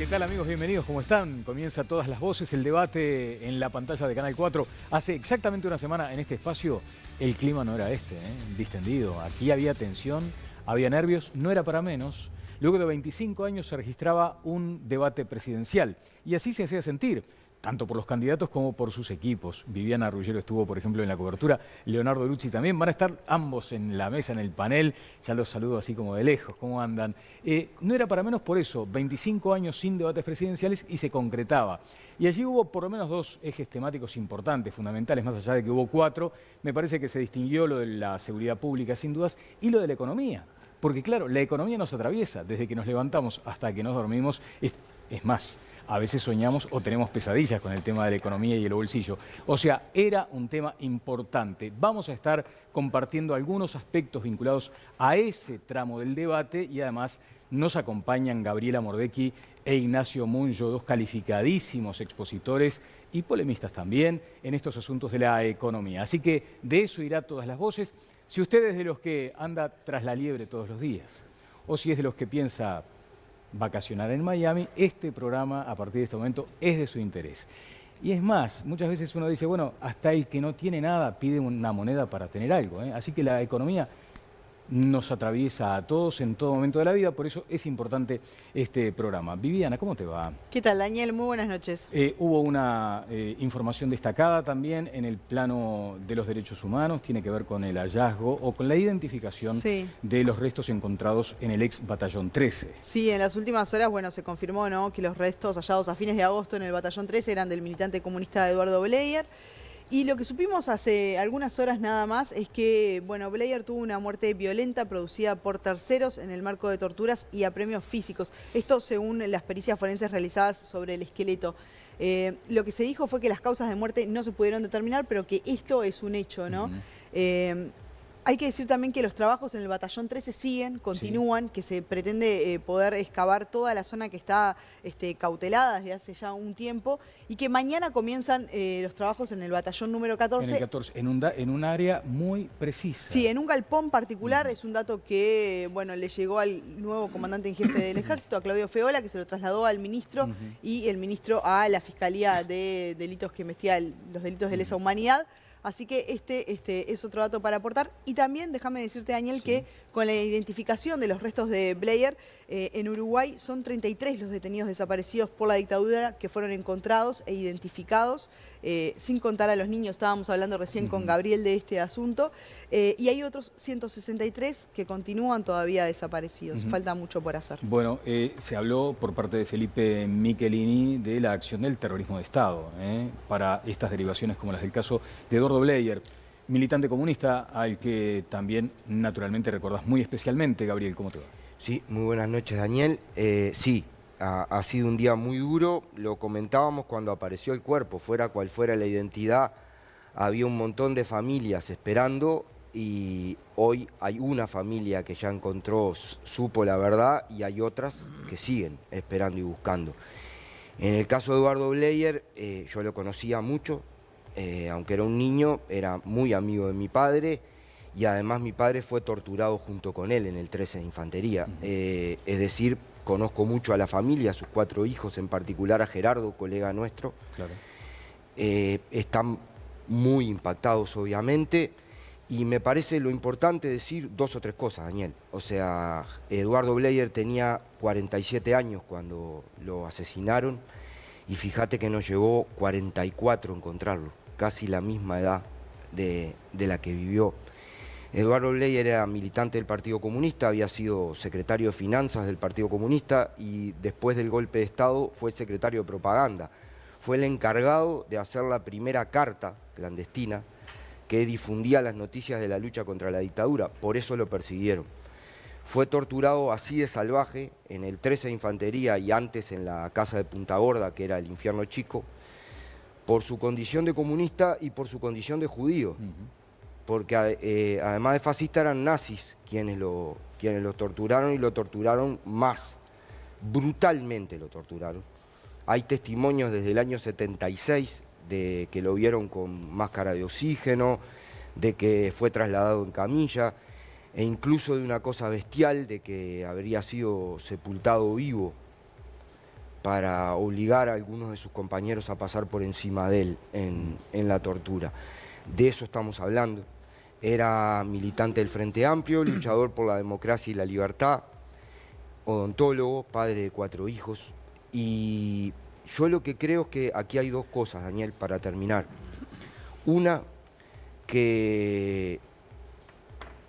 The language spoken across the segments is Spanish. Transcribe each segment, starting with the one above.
¿qué tal amigos? Bienvenidos, ¿cómo están? Comienza Todas las Voces, el debate en la pantalla de Canal 4. Hace exactamente una semana en este espacio el clima no era distendido. Aquí había tensión, había nervios, no era para menos. Luego de 25 años se registraba un debate presidencial y así se hacía sentir, tanto por los candidatos como por sus equipos. Viviana Ruggiero estuvo, por ejemplo, en la cobertura, Leonardo Lucci también. Van a estar ambos en la mesa, en el panel. Ya los saludo así como de lejos, ¿cómo andan? No era para menos por eso, 25 años sin debates presidenciales y se concretaba. Y allí hubo por lo menos dos ejes temáticos importantes, fundamentales, más allá de que hubo 4. Me parece que se distinguió lo de la seguridad pública, sin dudas, y lo de la economía. Porque claro, la economía nos atraviesa, desde que nos levantamos hasta que nos dormimos. Es más, a veces soñamos o tenemos pesadillas con el tema de la economía y el bolsillo. O sea, era un tema importante. Vamos a estar compartiendo algunos aspectos vinculados a ese tramo del debate y además nos acompañan Gabriela Mordecki e Ignacio Munjo, dos calificadísimos expositores y polemistas también en estos asuntos de la economía. Así que de eso irá Todas las Voces. Si usted es de los que anda tras la liebre todos los días o si es de los que piensa vacacionar en Miami, este programa a partir de este momento es de su interés. Y es más, muchas veces uno dice, bueno, hasta el que no tiene nada pide una moneda para tener algo, ¿eh? Así que la economía nos atraviesa a todos en todo momento de la vida, por eso es importante este programa. Viviana, ¿cómo te va? ¿Qué tal, Daniel? Muy buenas noches. Hubo una información destacada también en el plano de los derechos humanos, tiene que ver con el hallazgo o con la identificación de los restos encontrados en el ex Batallón 13. Sí, en las últimas horas, bueno, se confirmó, ¿no?, que los restos hallados a fines de agosto en el Batallón 13 eran del militante comunista Eduardo Bleyer. Y lo que supimos hace algunas horas nada más es que, bueno, Bleyer tuvo una muerte violenta producida por terceros en el marco de torturas y apremios físicos. Esto según las pericias forenses realizadas sobre el esqueleto. Lo que se dijo fue que las causas de muerte no se pudieron determinar, pero que esto es un hecho, ¿no? Hay que decir también que los trabajos en el Batallón 13 siguen, continúan, que se pretende poder excavar toda la zona que está cautelada desde hace ya un tiempo y que mañana comienzan los trabajos en el Batallón número 14. En el 14, en un área muy precisa. Sí, en un galpón particular, es un dato que, bueno, le llegó al nuevo comandante en jefe del Ejército, a Claudio Feola, que se lo trasladó al ministro y el ministro a la Fiscalía de Delitos que investiga los delitos de lesa humanidad. Así que este es otro dato para aportar. Y también, déjame decirte, Daniel, que con la identificación de los restos de Bleyer, en Uruguay son 33 los detenidos desaparecidos por la dictadura que fueron encontrados e identificados, sin contar a los niños. Estábamos hablando recién con Gabriel de este asunto. Y hay otros 163 que continúan todavía desaparecidos. Falta mucho por hacer. Bueno, se habló por parte de Felipe Michelini de la acción del terrorismo de Estado para estas derivaciones como las del caso de Eduardo Bleyer, militante comunista al que también naturalmente recordás muy especialmente. Gabriel, ¿cómo te va? Sí, muy buenas noches, Daniel. Sí, ha sido un día muy duro, lo comentábamos cuando apareció el cuerpo, fuera cual fuera la identidad, había un montón de familias esperando y hoy hay una familia que ya encontró, supo la verdad y hay otras que siguen esperando y buscando. En el caso de Eduardo Bleyer, yo lo conocía mucho, aunque era un niño, era muy amigo de mi padre y además mi padre fue torturado junto con él en el 13 de Infantería. Es decir, conozco mucho a la familia, a sus 4 hijos, en particular a Gerardo, colega nuestro. Claro. Están muy impactados, obviamente, y me parece lo importante decir 2 o 3 cosas, Daniel. O sea, Eduardo Bleyer tenía 47 años cuando lo asesinaron, y fíjate que nos llevó 44 encontrarlo, casi la misma edad de la que vivió. Eduardo Bleyer era militante del Partido Comunista, había sido secretario de Finanzas del Partido Comunista y después del golpe de Estado fue secretario de Propaganda. Fue el encargado de hacer la primera carta clandestina que difundía las noticias de la lucha contra la dictadura, por eso lo persiguieron. Fue torturado así de salvaje en el 13 de Infantería y antes en la casa de Punta Gorda, que era el infierno chico, por su condición de comunista y por su condición de judío. Porque además de fascista eran nazis quienes lo torturaron y lo torturaron más, brutalmente lo torturaron. Hay testimonios desde el año 76 de que lo vieron con máscara de oxígeno, de que fue trasladado en camilla, e incluso de una cosa bestial, de que habría sido sepultado vivo para obligar a algunos de sus compañeros a pasar por encima de él en la tortura. De eso estamos hablando. Era militante del Frente Amplio, luchador por la democracia y la libertad, odontólogo, padre de 4 hijos. Y yo lo que creo es que aquí hay 2 cosas, Daniel, para terminar. Una, que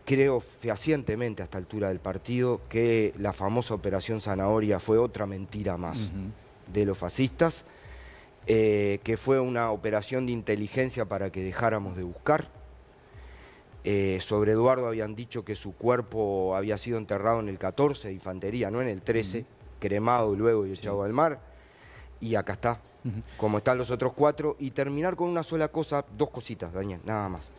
creo fehacientemente a esta altura del partido que la famosa Operación Zanahoria fue otra mentira más de los fascistas, que fue una operación de inteligencia para que dejáramos de buscar. Sobre Eduardo habían dicho que su cuerpo había sido enterrado en el 14 de Infantería, no en el 13, cremado luego y echado al mar. Y acá está, como están los otros 4. Y terminar con una sola cosa, 2 cositas, Daniel, nada más.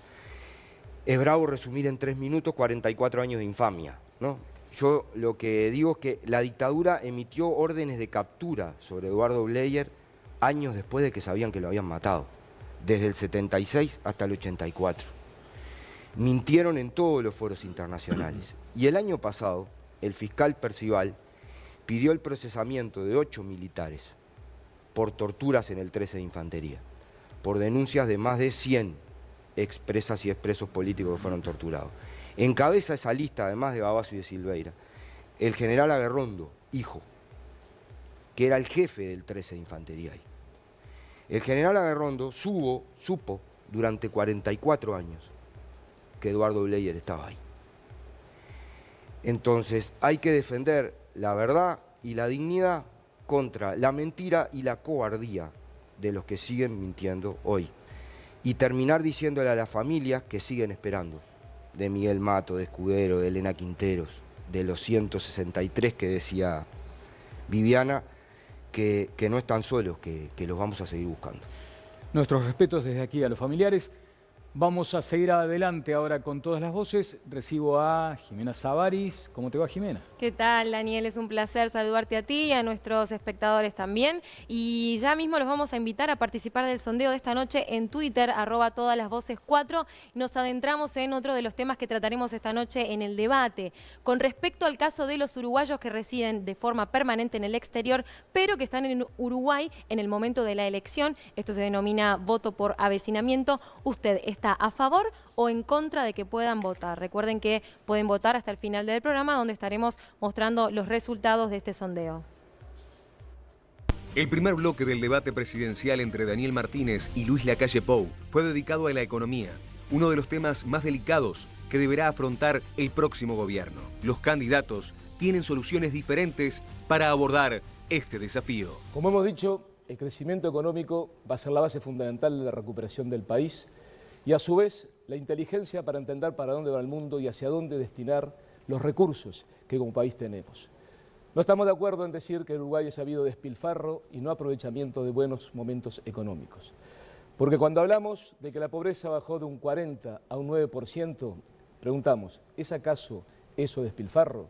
Es bravo resumir en 3 minutos 44 años de infamia, ¿no? Yo lo que digo es que la dictadura emitió órdenes de captura sobre Eduardo Bleyer años después de que sabían que lo habían matado, desde el 76 hasta el 84. Mintieron en todos los foros internacionales. Y el año pasado, el fiscal Percival pidió el procesamiento de 8 militares por torturas en el 13 de Infantería, por denuncias de más de 100 expresas y expresos políticos que fueron torturados. Encabeza esa lista, además de Babazo y de Silveira, el general Aguerrondo, hijo, que era el jefe del 13 de Infantería ahí. El general Aguerrondo supo durante 44 años que Eduardo Bleyer estaba ahí. Entonces hay que defender la verdad y la dignidad contra la mentira y la cobardía de los que siguen mintiendo hoy. Y terminar diciéndole a las familias que siguen esperando, de Miguel Mato, de Escudero, de Elena Quinteros, de los 163 que decía Viviana, que no están solos, que los vamos a seguir buscando. Nuestros respetos desde aquí a los familiares. Vamos a seguir adelante ahora con todas las voces. Recibo a Jimena Savaris. ¿Cómo te va, Jimena? ¿Qué tal, Daniel? Es un placer saludarte a ti y a nuestros espectadores también. Y ya mismo los vamos a invitar a participar del sondeo de esta noche en Twitter, @todaslasvoces4. Nos adentramos en otro de los temas que trataremos esta noche en el debate. Con respecto al caso de los uruguayos que residen de forma permanente en el exterior, pero que están en Uruguay en el momento de la elección, esto se denomina voto por avecinamiento, ¿usted está a favor o en contra de que puedan votar? Recuerden que pueden votar hasta el final del programa, donde estaremos mostrando los resultados de este sondeo. El primer bloque del debate presidencial entre Daniel Martínez y Luis Lacalle Pou fue dedicado a la economía, uno de los temas más delicados que deberá afrontar el próximo gobierno. Los candidatos tienen soluciones diferentes para abordar este desafío. Como hemos dicho, el crecimiento económico va a ser la base fundamental de la recuperación del país y a su vez la inteligencia para entender para dónde va el mundo y hacia dónde destinar los recursos que como país tenemos. No estamos de acuerdo en decir que en Uruguay es habido despilfarro y no aprovechamiento de buenos momentos económicos. Porque cuando hablamos de que la pobreza bajó de un 40 a un 9%, preguntamos, ¿es acaso eso despilfarro?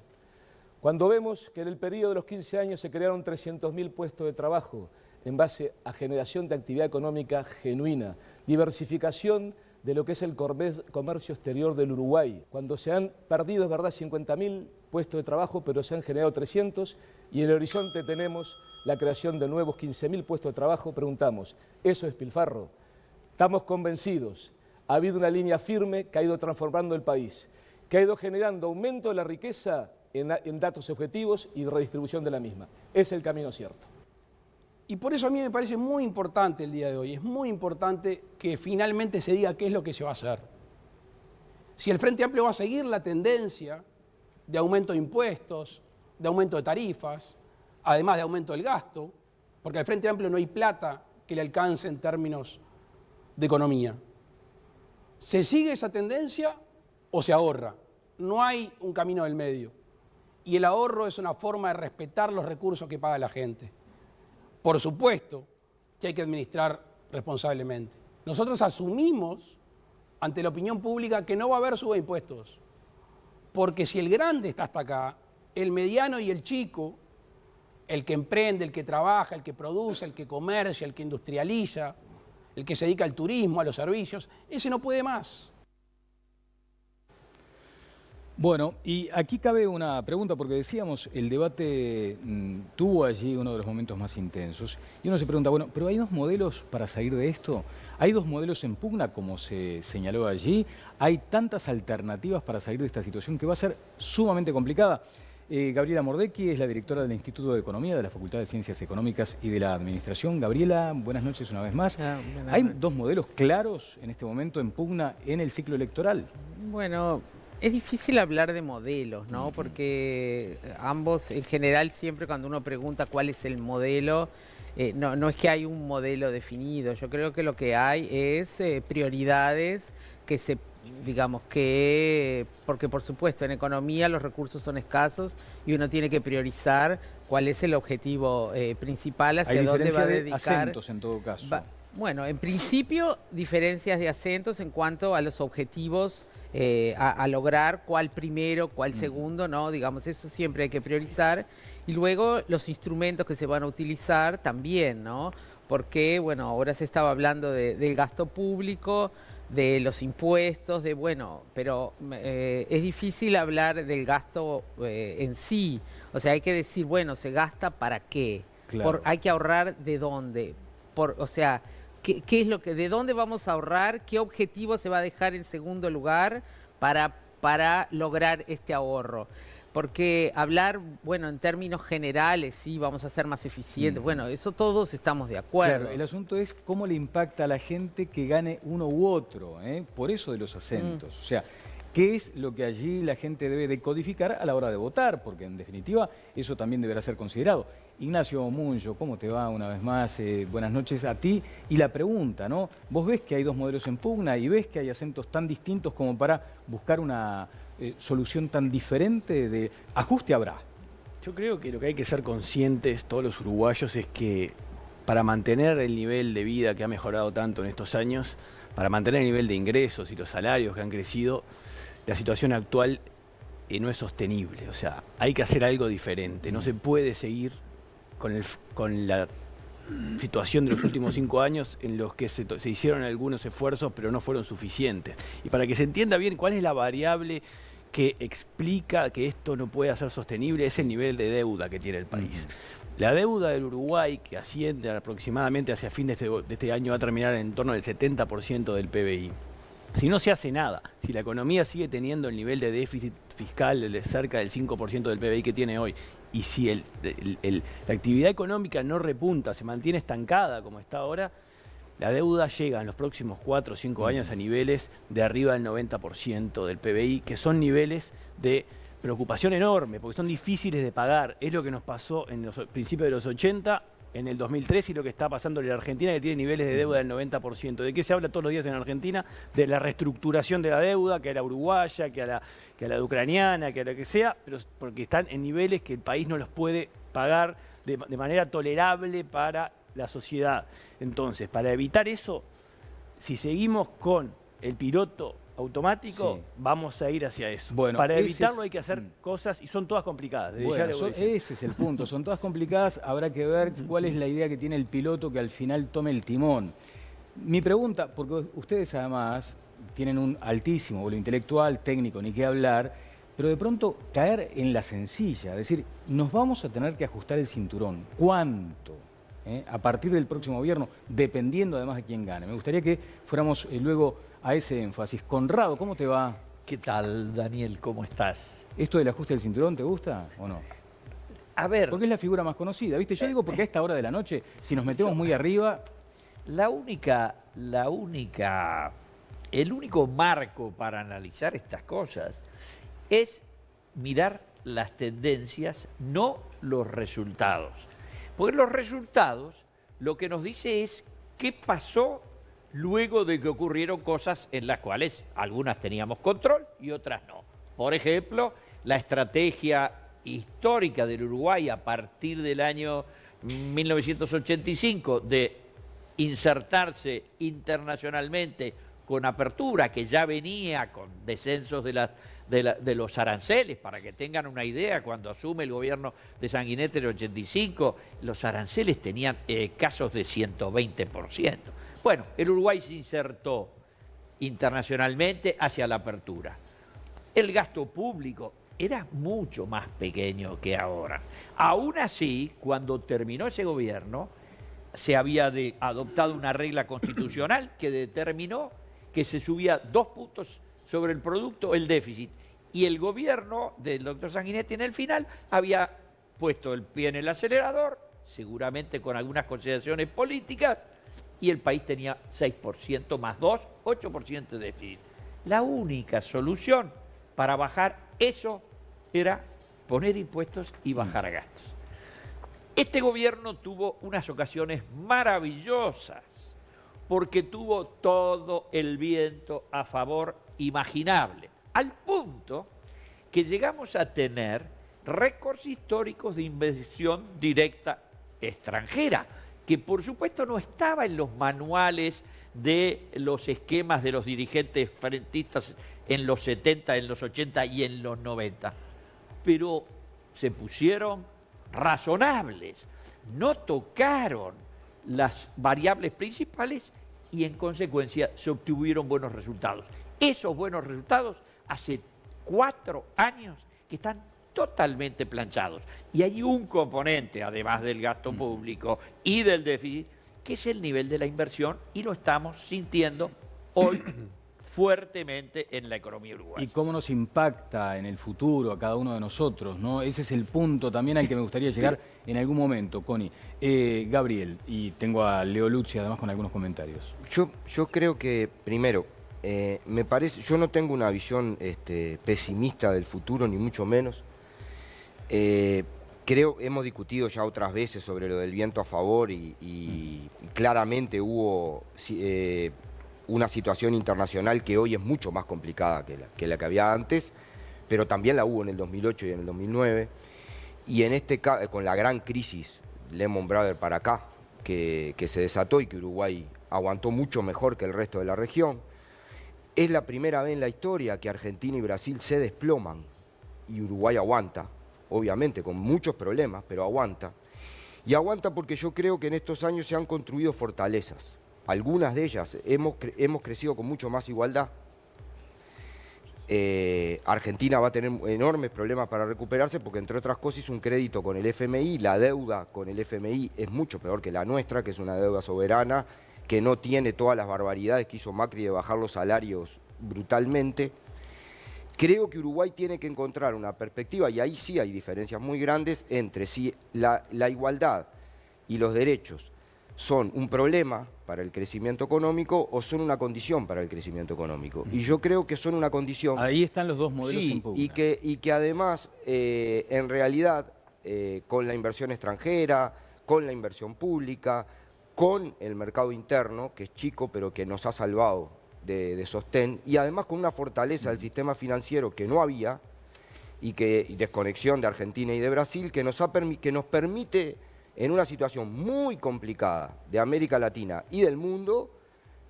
Cuando vemos que en el periodo de los 15 años se crearon 300.000 puestos de trabajo en base a generación de actividad económica genuina, diversificación de lo que es el comercio exterior del Uruguay, cuando se han perdido, es verdad, 50.000 puestos de trabajo, pero se han generado 300, y en el horizonte tenemos la creación de nuevos 15.000 puestos de trabajo, preguntamos, ¿eso es despilfarro? Estamos convencidos, ha habido una línea firme que ha ido transformando el país, que ha ido generando aumento de la riqueza en datos objetivos y redistribución de la misma. Es el camino cierto. Y por eso a mí me parece muy importante el día de hoy, es muy importante que finalmente se diga qué es lo que se va a hacer. Si el Frente Amplio va a seguir la tendencia de aumento de impuestos, de aumento de tarifas, además de aumento del gasto, porque al Frente Amplio no hay plata que le alcance en términos de economía. ¿Se sigue esa tendencia o se ahorra? No hay un camino del medio. Y el ahorro es una forma de respetar los recursos que paga la gente. Por supuesto que hay que administrar responsablemente. Nosotros asumimos ante la opinión pública que no va a haber suba de impuestos. Porque si el grande está hasta acá, el mediano y el chico, el que emprende, el que trabaja, el que produce, el que comercia, el que industrializa, el que se dedica al turismo, a los servicios, ese no puede más. Bueno, y aquí cabe una pregunta, porque decíamos, el debate tuvo allí uno de los momentos más intensos. Y uno se pregunta, bueno, ¿pero hay dos modelos para salir de esto? ¿Hay dos modelos en pugna, como se señaló allí? ¿Hay tantas alternativas para salir de esta situación que va a ser sumamente complicada? Gabriela Mordecki es la directora del Instituto de Economía de la Facultad de Ciencias Económicas y de la Administración. Gabriela, buenas noches una vez más. ¿Hay dos modelos claros en este momento en pugna en el ciclo electoral? Bueno, es difícil hablar de modelos, ¿no? Porque ambos, en general, siempre cuando uno pregunta cuál es el modelo, no es que hay un modelo definido. Yo creo que lo que hay es prioridades que porque por supuesto en economía los recursos son escasos y uno tiene que priorizar cuál es el objetivo principal, hacia dónde va a dedicar. Hay acentos en todo caso. Bueno, en principio diferencias de acentos en cuanto a los objetivos a lograr, cuál primero, cuál segundo, ¿no? Digamos, eso siempre hay que priorizar. Y luego los instrumentos que se van a utilizar también, ¿no? Porque, bueno, ahora se estaba hablando del gasto público, de los impuestos, pero es difícil hablar del gasto en sí. O sea, hay que decir, bueno, ¿se gasta para qué? Claro. Hay que ahorrar de dónde. ¿Qué es lo que, de dónde vamos a ahorrar? ¿Qué objetivo se va a dejar en segundo lugar para lograr este ahorro? Porque hablar, en términos generales, sí, vamos a ser más eficientes, eso todos estamos de acuerdo. Claro, el asunto es cómo le impacta a la gente que gane uno u otro, por eso de los acentos. O sea, ¿qué es lo que allí la gente debe decodificar a la hora de votar? Porque en definitiva eso también deberá ser considerado. Ignacio Munyo, ¿cómo te va una vez más? Buenas noches a ti. Y la pregunta, ¿no? Vos ves que hay dos modelos en pugna y ves que hay acentos tan distintos como para buscar una solución tan diferente de ajuste habrá. Yo creo que lo que hay que ser conscientes todos los uruguayos es que para mantener el nivel de vida que ha mejorado tanto en estos años, para mantener el nivel de ingresos y los salarios que han crecido, la situación actual no es sostenible. O sea, hay que hacer algo diferente. No se puede seguir con la situación de los últimos 5 años en los que se hicieron algunos esfuerzos pero no fueron suficientes. Y para que se entienda bien cuál es la variable que explica que esto no puede ser sostenible, es el nivel de deuda que tiene el país. La deuda del Uruguay, que asciende aproximadamente hacia fin de este año, va a terminar en torno del 70% del PBI. Si no se hace nada, si la economía sigue teniendo el nivel de déficit fiscal de cerca del 5% del PBI que tiene hoy, y si la actividad económica no repunta, se mantiene estancada como está ahora, la deuda llega en los próximos 4 o 5 años a niveles de arriba del 90% del PBI, que son niveles de preocupación enorme, porque son difíciles de pagar. Es lo que nos pasó en los principios de los 80, en el 2003 y lo que está pasando en la Argentina, que tiene niveles de deuda del 90%. ¿De qué se habla todos los días en Argentina? De la reestructuración de la deuda, que a la uruguaya, que a la ucraniana, que a la que sea, pero porque están en niveles que el país no los puede pagar de manera tolerable para la sociedad. Entonces, para evitar eso, si seguimos con el piloto automático, vamos a ir hacia eso. Bueno, para evitarlo hay que hacer cosas, y son todas complicadas. Ese es el punto, son todas complicadas, habrá que ver cuál es la idea que tiene el piloto que al final tome el timón. Mi pregunta, porque ustedes además tienen un altísimo vuelo intelectual, técnico, ni qué hablar, pero de pronto caer en la sencilla, es decir, nos vamos a tener que ajustar el cinturón. ¿Cuánto? A partir del próximo gobierno, dependiendo además de quién gane. Me gustaría que fuéramos luego a ese énfasis. Conrado, ¿cómo te va? ¿Qué tal, Daniel? ¿Cómo estás? ¿Esto del ajuste del cinturón te gusta o no? A ver... Porque es la figura más conocida, ¿viste? Yo digo porque a esta hora de la noche, si nos metemos muy arriba... El único marco para analizar estas cosas es mirar las tendencias, no los resultados. Porque los resultados lo que nos dice es qué pasó luego de que ocurrieron cosas en las cuales algunas teníamos control y otras no. Por ejemplo, la estrategia histórica del Uruguay a partir del año 1985 de insertarse internacionalmente con apertura, que ya venía con descensos de los aranceles. Para que tengan una idea, cuando asume el gobierno de Sanguinetti en el 85, los aranceles tenían casos de 120%. Bueno, el Uruguay se insertó internacionalmente hacia la apertura. El gasto público era mucho más pequeño que ahora. Aún así, cuando terminó ese gobierno, se había adoptado una regla constitucional que determinó que se subía 2 puntos sobre el producto el déficit. Y el gobierno del doctor Sanguinetti en el final había puesto el pie en el acelerador, seguramente con algunas consideraciones políticas, y el país tenía 6% más 2, 8% de déficit. La única solución para bajar eso era poner impuestos y bajar gastos. Este gobierno tuvo unas ocasiones maravillosas porque tuvo todo el viento a favor imaginable, al punto que llegamos a tener récords históricos de inversión directa extranjera, que por supuesto no estaba en los manuales de los esquemas de los dirigentes frentistas en los 70, en los 80 y en los 90. Pero se pusieron razonables, no tocaron las variables principales y en consecuencia se obtuvieron buenos resultados. Esos buenos resultados hace 4 años que están totalmente planchados. Y hay un componente, además del gasto público y del déficit, que es el nivel de la inversión, y lo estamos sintiendo hoy fuertemente en la economía uruguaya. ¿Y cómo nos impacta en el futuro a cada uno de nosotros, ¿no? Ese es el punto también al que me gustaría llegar en algún momento, Connie. Gabriel, y tengo a Leo Lucci además con algunos comentarios. Yo creo que, primero, me parece, yo no tengo una visión pesimista del futuro, ni mucho menos. Creo, hemos discutido ya otras veces sobre lo del viento a favor y claramente hubo una situación internacional que hoy es mucho más complicada que la que había antes, pero también la hubo en el 2008 y en el 2009. Y en este caso, con la gran crisis Lehman Brothers para acá, que se desató y que Uruguay aguantó mucho mejor que el resto de la región, es la primera vez en la historia que Argentina y Brasil se desploman y Uruguay aguanta. Obviamente, con muchos problemas, pero aguanta. Y aguanta porque yo creo que en estos años se han construido fortalezas. Algunas de ellas hemos crecido con mucho más igualdad. Argentina va a tener enormes problemas para recuperarse porque, entre otras cosas, hizo un crédito con el FMI. La deuda con el FMI es mucho peor que la nuestra, que es una deuda soberana, que no tiene todas las barbaridades que hizo Macri de bajar los salarios brutalmente. Creo que Uruguay tiene que encontrar una perspectiva, y ahí sí hay diferencias muy grandes, entre si la igualdad y los derechos son un problema para el crecimiento económico o son una condición para el crecimiento económico. Y yo creo que son una condición. Ahí están los dos modelos en pugna. Y que además, en realidad, con la inversión extranjera, con la inversión pública, con el mercado interno, que es chico pero que nos ha salvado de sostén, y además con una fortaleza del sistema financiero que no había, y desconexión de Argentina y de Brasil, que nos permite, en una situación muy complicada de América Latina y del mundo,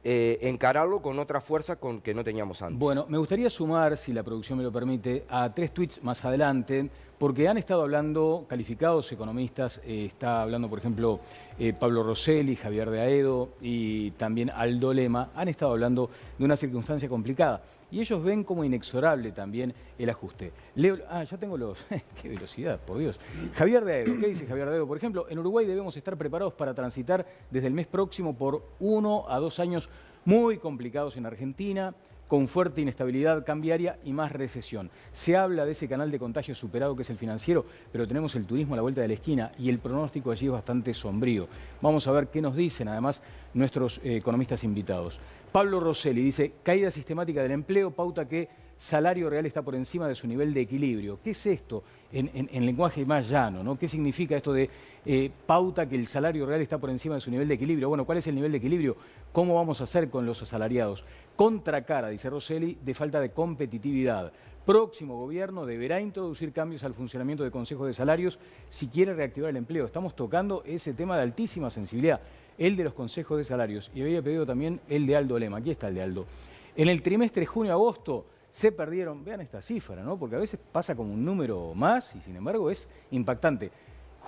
encararlo con otra fuerza que no teníamos antes. Bueno, me gustaría sumar, si la producción me lo permite, a 3 tweets más adelante, porque han estado hablando calificados economistas, está hablando, por ejemplo, Pablo Rosselli, Javier de Aedo y también Aldo Lema, han estado hablando de una circunstancia complicada. Y ellos ven como inexorable también el ajuste. Leo, ya tengo los... ¡Qué velocidad, por Dios! Javier de Aedo, ¿qué dice Javier de Aedo? Por ejemplo, en Uruguay debemos estar preparados para transitar desde el mes próximo por 1 a 2 años muy complicados en Argentina, con fuerte inestabilidad cambiaria y más recesión. Se habla de ese canal de contagio superado que es el financiero, pero tenemos el turismo a la vuelta de la esquina y el pronóstico allí es bastante sombrío. Vamos a ver qué nos dicen además nuestros economistas invitados. Pablo Rosselli dice, caída sistemática del empleo, pauta que salario real está por encima de su nivel de equilibrio. ¿Qué es esto en lenguaje más llano, ¿no? ¿Qué significa esto de pauta que el salario real está por encima de su nivel de equilibrio? Bueno, ¿cuál es el nivel de equilibrio? ¿Cómo vamos a hacer con los asalariados? Contracara, dice Rosselli, de falta de competitividad. Próximo gobierno deberá introducir cambios al funcionamiento de consejos de salarios si quiere reactivar el empleo. Estamos tocando ese tema de altísima sensibilidad, el de los consejos de salarios. Y había pedido también el de Aldo Lema. Aquí está el de Aldo. En el trimestre junio-agosto se perdieron, vean esta cifra, ¿no? Porque a veces pasa como un número más y sin embargo es impactante.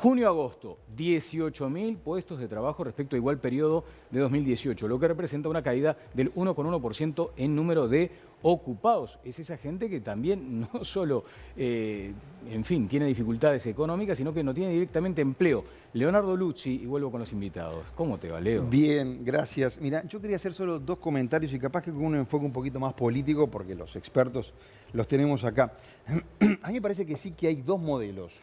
Junio-agosto, 18.000 puestos de trabajo respecto a igual periodo de 2018, lo que representa una caída del 1,1% en número de ocupados. Es esa gente que también no solo, en fin, tiene dificultades económicas, sino que no tiene directamente empleo. Leonardo Lucci, y vuelvo con los invitados. ¿Cómo te va, Leo? Bien, gracias. Mira, yo quería hacer solo 2 comentarios y capaz que con un enfoque un poquito más político, porque los expertos los tenemos acá. A mí me parece que sí que hay dos modelos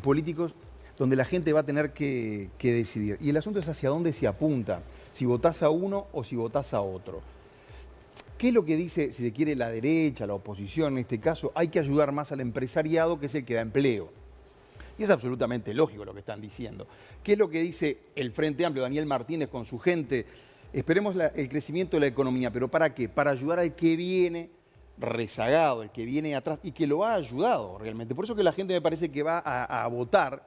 políticos donde la gente va a tener que decidir. Y el asunto es hacia dónde se apunta, si votás a uno o si votás a otro. ¿Qué es lo que dice, si se quiere, la derecha, la oposición en este caso? Hay que ayudar más al empresariado, que es el que da empleo. Y es absolutamente lógico lo que están diciendo. ¿Qué es lo que dice el Frente Amplio, Daniel Martínez con su gente? Esperemos el crecimiento de la economía, ¿pero para qué? Para ayudar al que viene rezagado, el que viene atrás y que lo ha ayudado realmente. Por eso que la gente me parece que va a votar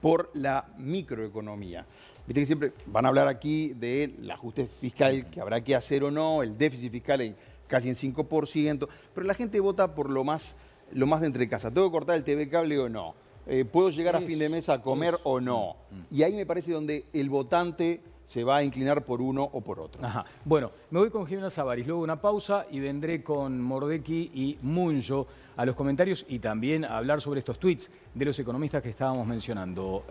por la microeconomía. Viste que siempre van a hablar aquí del ajuste fiscal que habrá que hacer o no, el déficit fiscal casi en 5%, pero la gente vota por lo más de entre casa. ¿Tengo que cortar el TV cable o no? ¿Puedo llegar a fin de mes a comer o no? Y ahí me parece donde el votante se va a inclinar por uno o por otro. Ajá. Bueno, me voy con Jimena Savaris, luego una pausa y vendré con Mordecki y Munjo a los comentarios y también a hablar sobre estos tweets de los economistas que estábamos mencionando.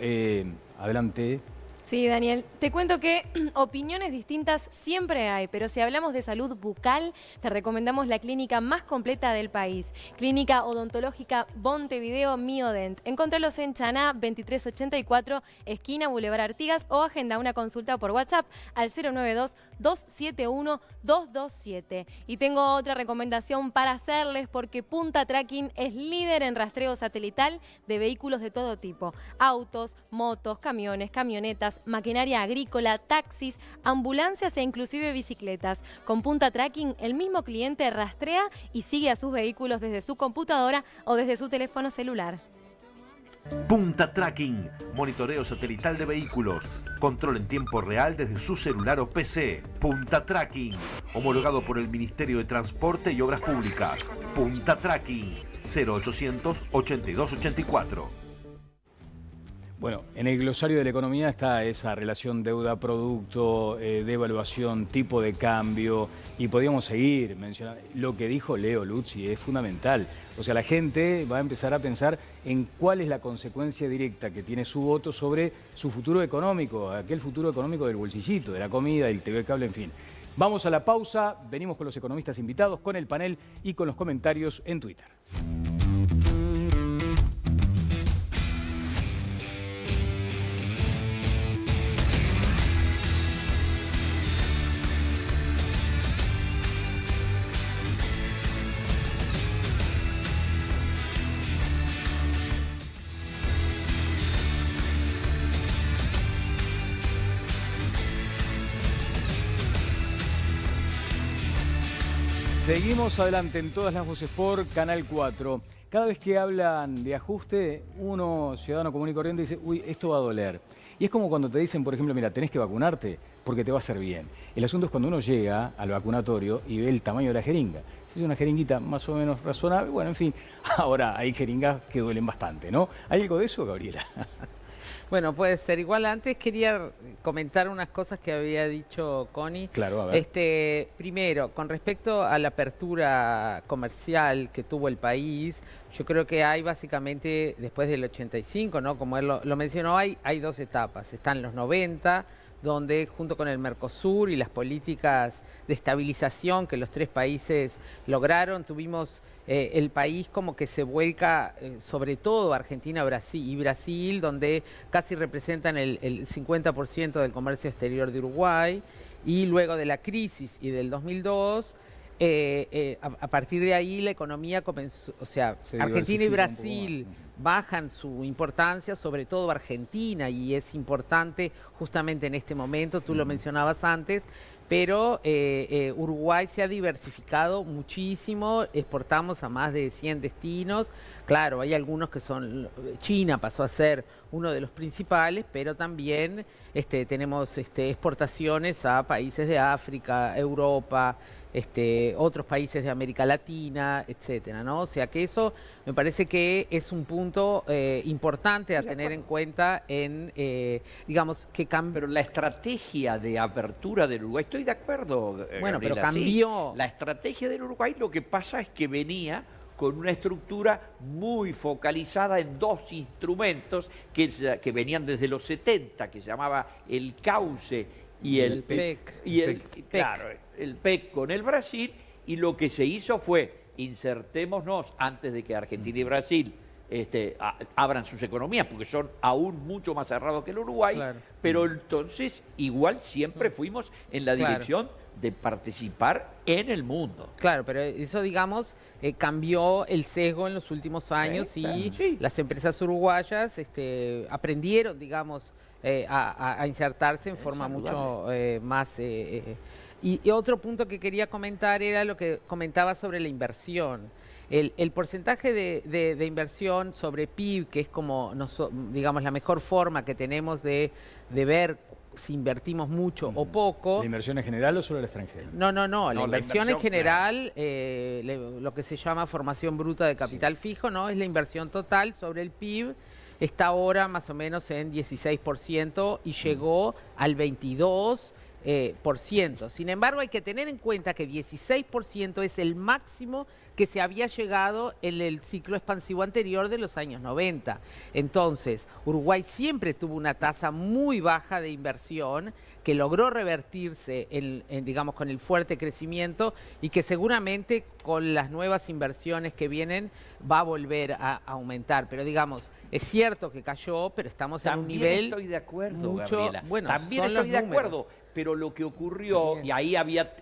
Adelante. Sí, Daniel. Te cuento que opiniones distintas siempre hay, pero si hablamos de salud bucal, te recomendamos la clínica más completa del país. Clínica Odontológica Montevideo Miodent. Encontralos en Chaná 2384, esquina Boulevard Artigas, o agenda una consulta por WhatsApp al 092-271-227. Y tengo otra recomendación para hacerles, porque Punta Tracking es líder en rastreo satelital de vehículos de todo tipo. Autos, motos, camiones, camionetas, maquinaria agrícola, taxis, ambulancias e inclusive bicicletas. Con Punta Tracking, el mismo cliente rastrea y sigue a sus vehículos desde su computadora o desde su teléfono celular. Punta Tracking, monitoreo satelital de vehículos, control en tiempo real desde su celular o PC. Punta Tracking, homologado por el Ministerio de Transporte y Obras Públicas. Punta Tracking, 0800 8284. Bueno, en el glosario de la economía está esa relación deuda-producto, devaluación, tipo de cambio, y podríamos seguir mencionando. Lo que dijo Leo Lucci es fundamental. O sea, la gente va a empezar a pensar en cuál es la consecuencia directa que tiene su voto sobre su futuro económico, aquel futuro económico del bolsillito, de la comida, del TV cable, en fin. Vamos a la pausa, venimos con los economistas invitados, con el panel y con los comentarios en Twitter. Seguimos adelante en Todas las Voces por Canal 4. Cada vez que hablan de ajuste, uno, ciudadano común y corriente, dice, uy, esto va a doler. Y es como cuando te dicen, por ejemplo, mira, tenés que vacunarte porque te va a hacer bien. El asunto es cuando uno llega al vacunatorio y ve el tamaño de la jeringa. Si es una jeringuita más o menos razonable, bueno, en fin, ahora hay jeringas que duelen bastante, ¿no? ¿Hay algo de eso, Gabriela? Bueno, puede ser. Igual antes quería comentar unas cosas que había dicho Connie. Claro, a ver. Primero, con respecto a la apertura comercial que tuvo el país, yo creo que hay básicamente, después del 85, ¿no? Como él lo mencionó, hay 2 etapas. Están los 90, donde junto con el Mercosur y las políticas de estabilización que los 3 países lograron, tuvimos el país como que se vuelca, sobre todo Argentina, Brasil, donde casi representan el 50% del comercio exterior de Uruguay, y luego de la crisis y del 2002, a partir de ahí la economía comenzó, o sea, Argentina y Brasil bajan su importancia, sobre todo Argentina, y es importante justamente en este momento, tú lo mencionabas antes, pero Uruguay se ha diversificado muchísimo, exportamos a más de 100 destinos. Claro, hay algunos que son, China pasó a ser uno de los principales, pero también tenemos exportaciones a países de África, Europa, otros países de América Latina, etcétera, ¿no? O sea que eso me parece que es un punto importante a tener en cuenta en, digamos, que cambia. Pero la estrategia de apertura del Uruguay, estoy de acuerdo, bueno, pero Gabriela, cambió. sí. La estrategia del Uruguay lo que pasa es que venía con una estructura muy focalizada en dos instrumentos que venían desde los 70, que se llamaba el cauce y el PEC. Claro, el PEC con el Brasil, y lo que se hizo fue insertémonos antes de que Argentina y Brasil abran sus economías, porque son aún mucho más cerrados que el Uruguay, claro. Pero entonces igual siempre fuimos en la dirección de participar en el mundo. Claro, pero eso, digamos, cambió el sesgo en los últimos años y las empresas uruguayas aprendieron, digamos, a insertarse en forma mucho más... Y otro punto que quería comentar era lo que comentaba sobre la inversión. El porcentaje de inversión sobre PIB, que es como, digamos, la mejor forma que tenemos de ver si invertimos mucho o poco. ¿La inversión en general o solo el extranjero? No, la inversión en general, lo que se llama formación bruta de capital fijo, ¿no? Es la inversión total sobre el PIB. Está ahora más o menos en 16% y llegó al 22%. Sin embargo, hay que tener en cuenta que 16% es el máximo que se había llegado en el ciclo expansivo anterior de los años 90. Entonces, Uruguay siempre tuvo una tasa muy baja de inversión que logró revertirse digamos, con el fuerte crecimiento y que seguramente con las nuevas inversiones que vienen va a volver a aumentar. Pero digamos, es cierto que cayó, pero estamos en un nivel... También estoy de acuerdo, mucho, Gabriela. Bueno, también estoy de acuerdo. Pero lo que ocurrió, y ahí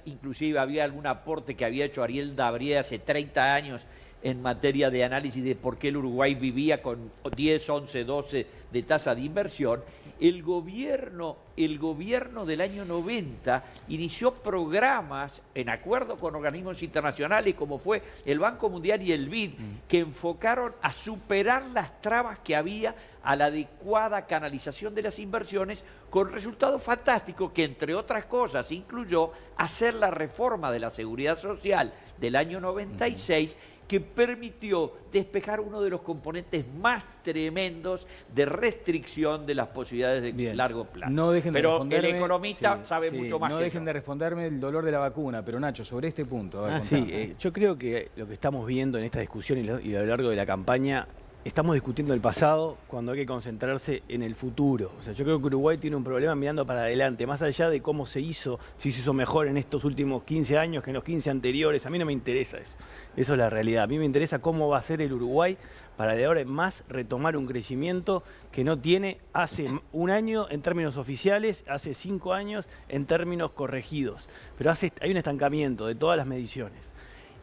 inclusive había algún aporte que había hecho Ariel Dabrié hace 30 años en materia de análisis de por qué el Uruguay vivía con 10, 11, 12 de tasa de inversión. El gobierno del año 90 inició programas en acuerdo con organismos internacionales como fue el Banco Mundial y el BID, que enfocaron a superar las trabas que había a la adecuada canalización de las inversiones, con resultados fantásticos que, entre otras cosas, incluyó hacer la reforma de la Seguridad Social del año 96, que permitió despejar uno de los componentes más tremendos de restricción de las posibilidades de largo plazo. No dejen de pero el economista sabe mucho más no que dejen de responderme el dolor de la vacuna, pero Nacho, sobre este punto. A ver, yo creo que lo que estamos viendo en esta discusión y a lo largo de la campaña, estamos discutiendo el pasado cuando hay que concentrarse en el futuro. O sea, yo creo que Uruguay tiene un problema mirando para adelante, más allá de cómo se hizo, si se hizo mejor en estos últimos 15 años que en los 15 anteriores. A mí no me interesa eso. Eso es la realidad. A mí me interesa cómo va a ser el Uruguay para de ahora en más retomar un crecimiento que no tiene hace un año en términos oficiales, hace 5 años en términos corregidos. Pero hay un estancamiento de todas las mediciones.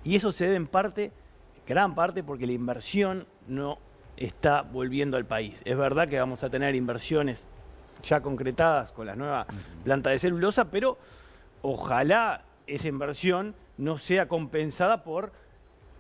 Y eso se debe en parte, gran parte, porque la inversión no está volviendo al país. Es verdad que vamos a tener inversiones ya concretadas con la nueva planta de celulosa, pero ojalá esa inversión no sea compensada por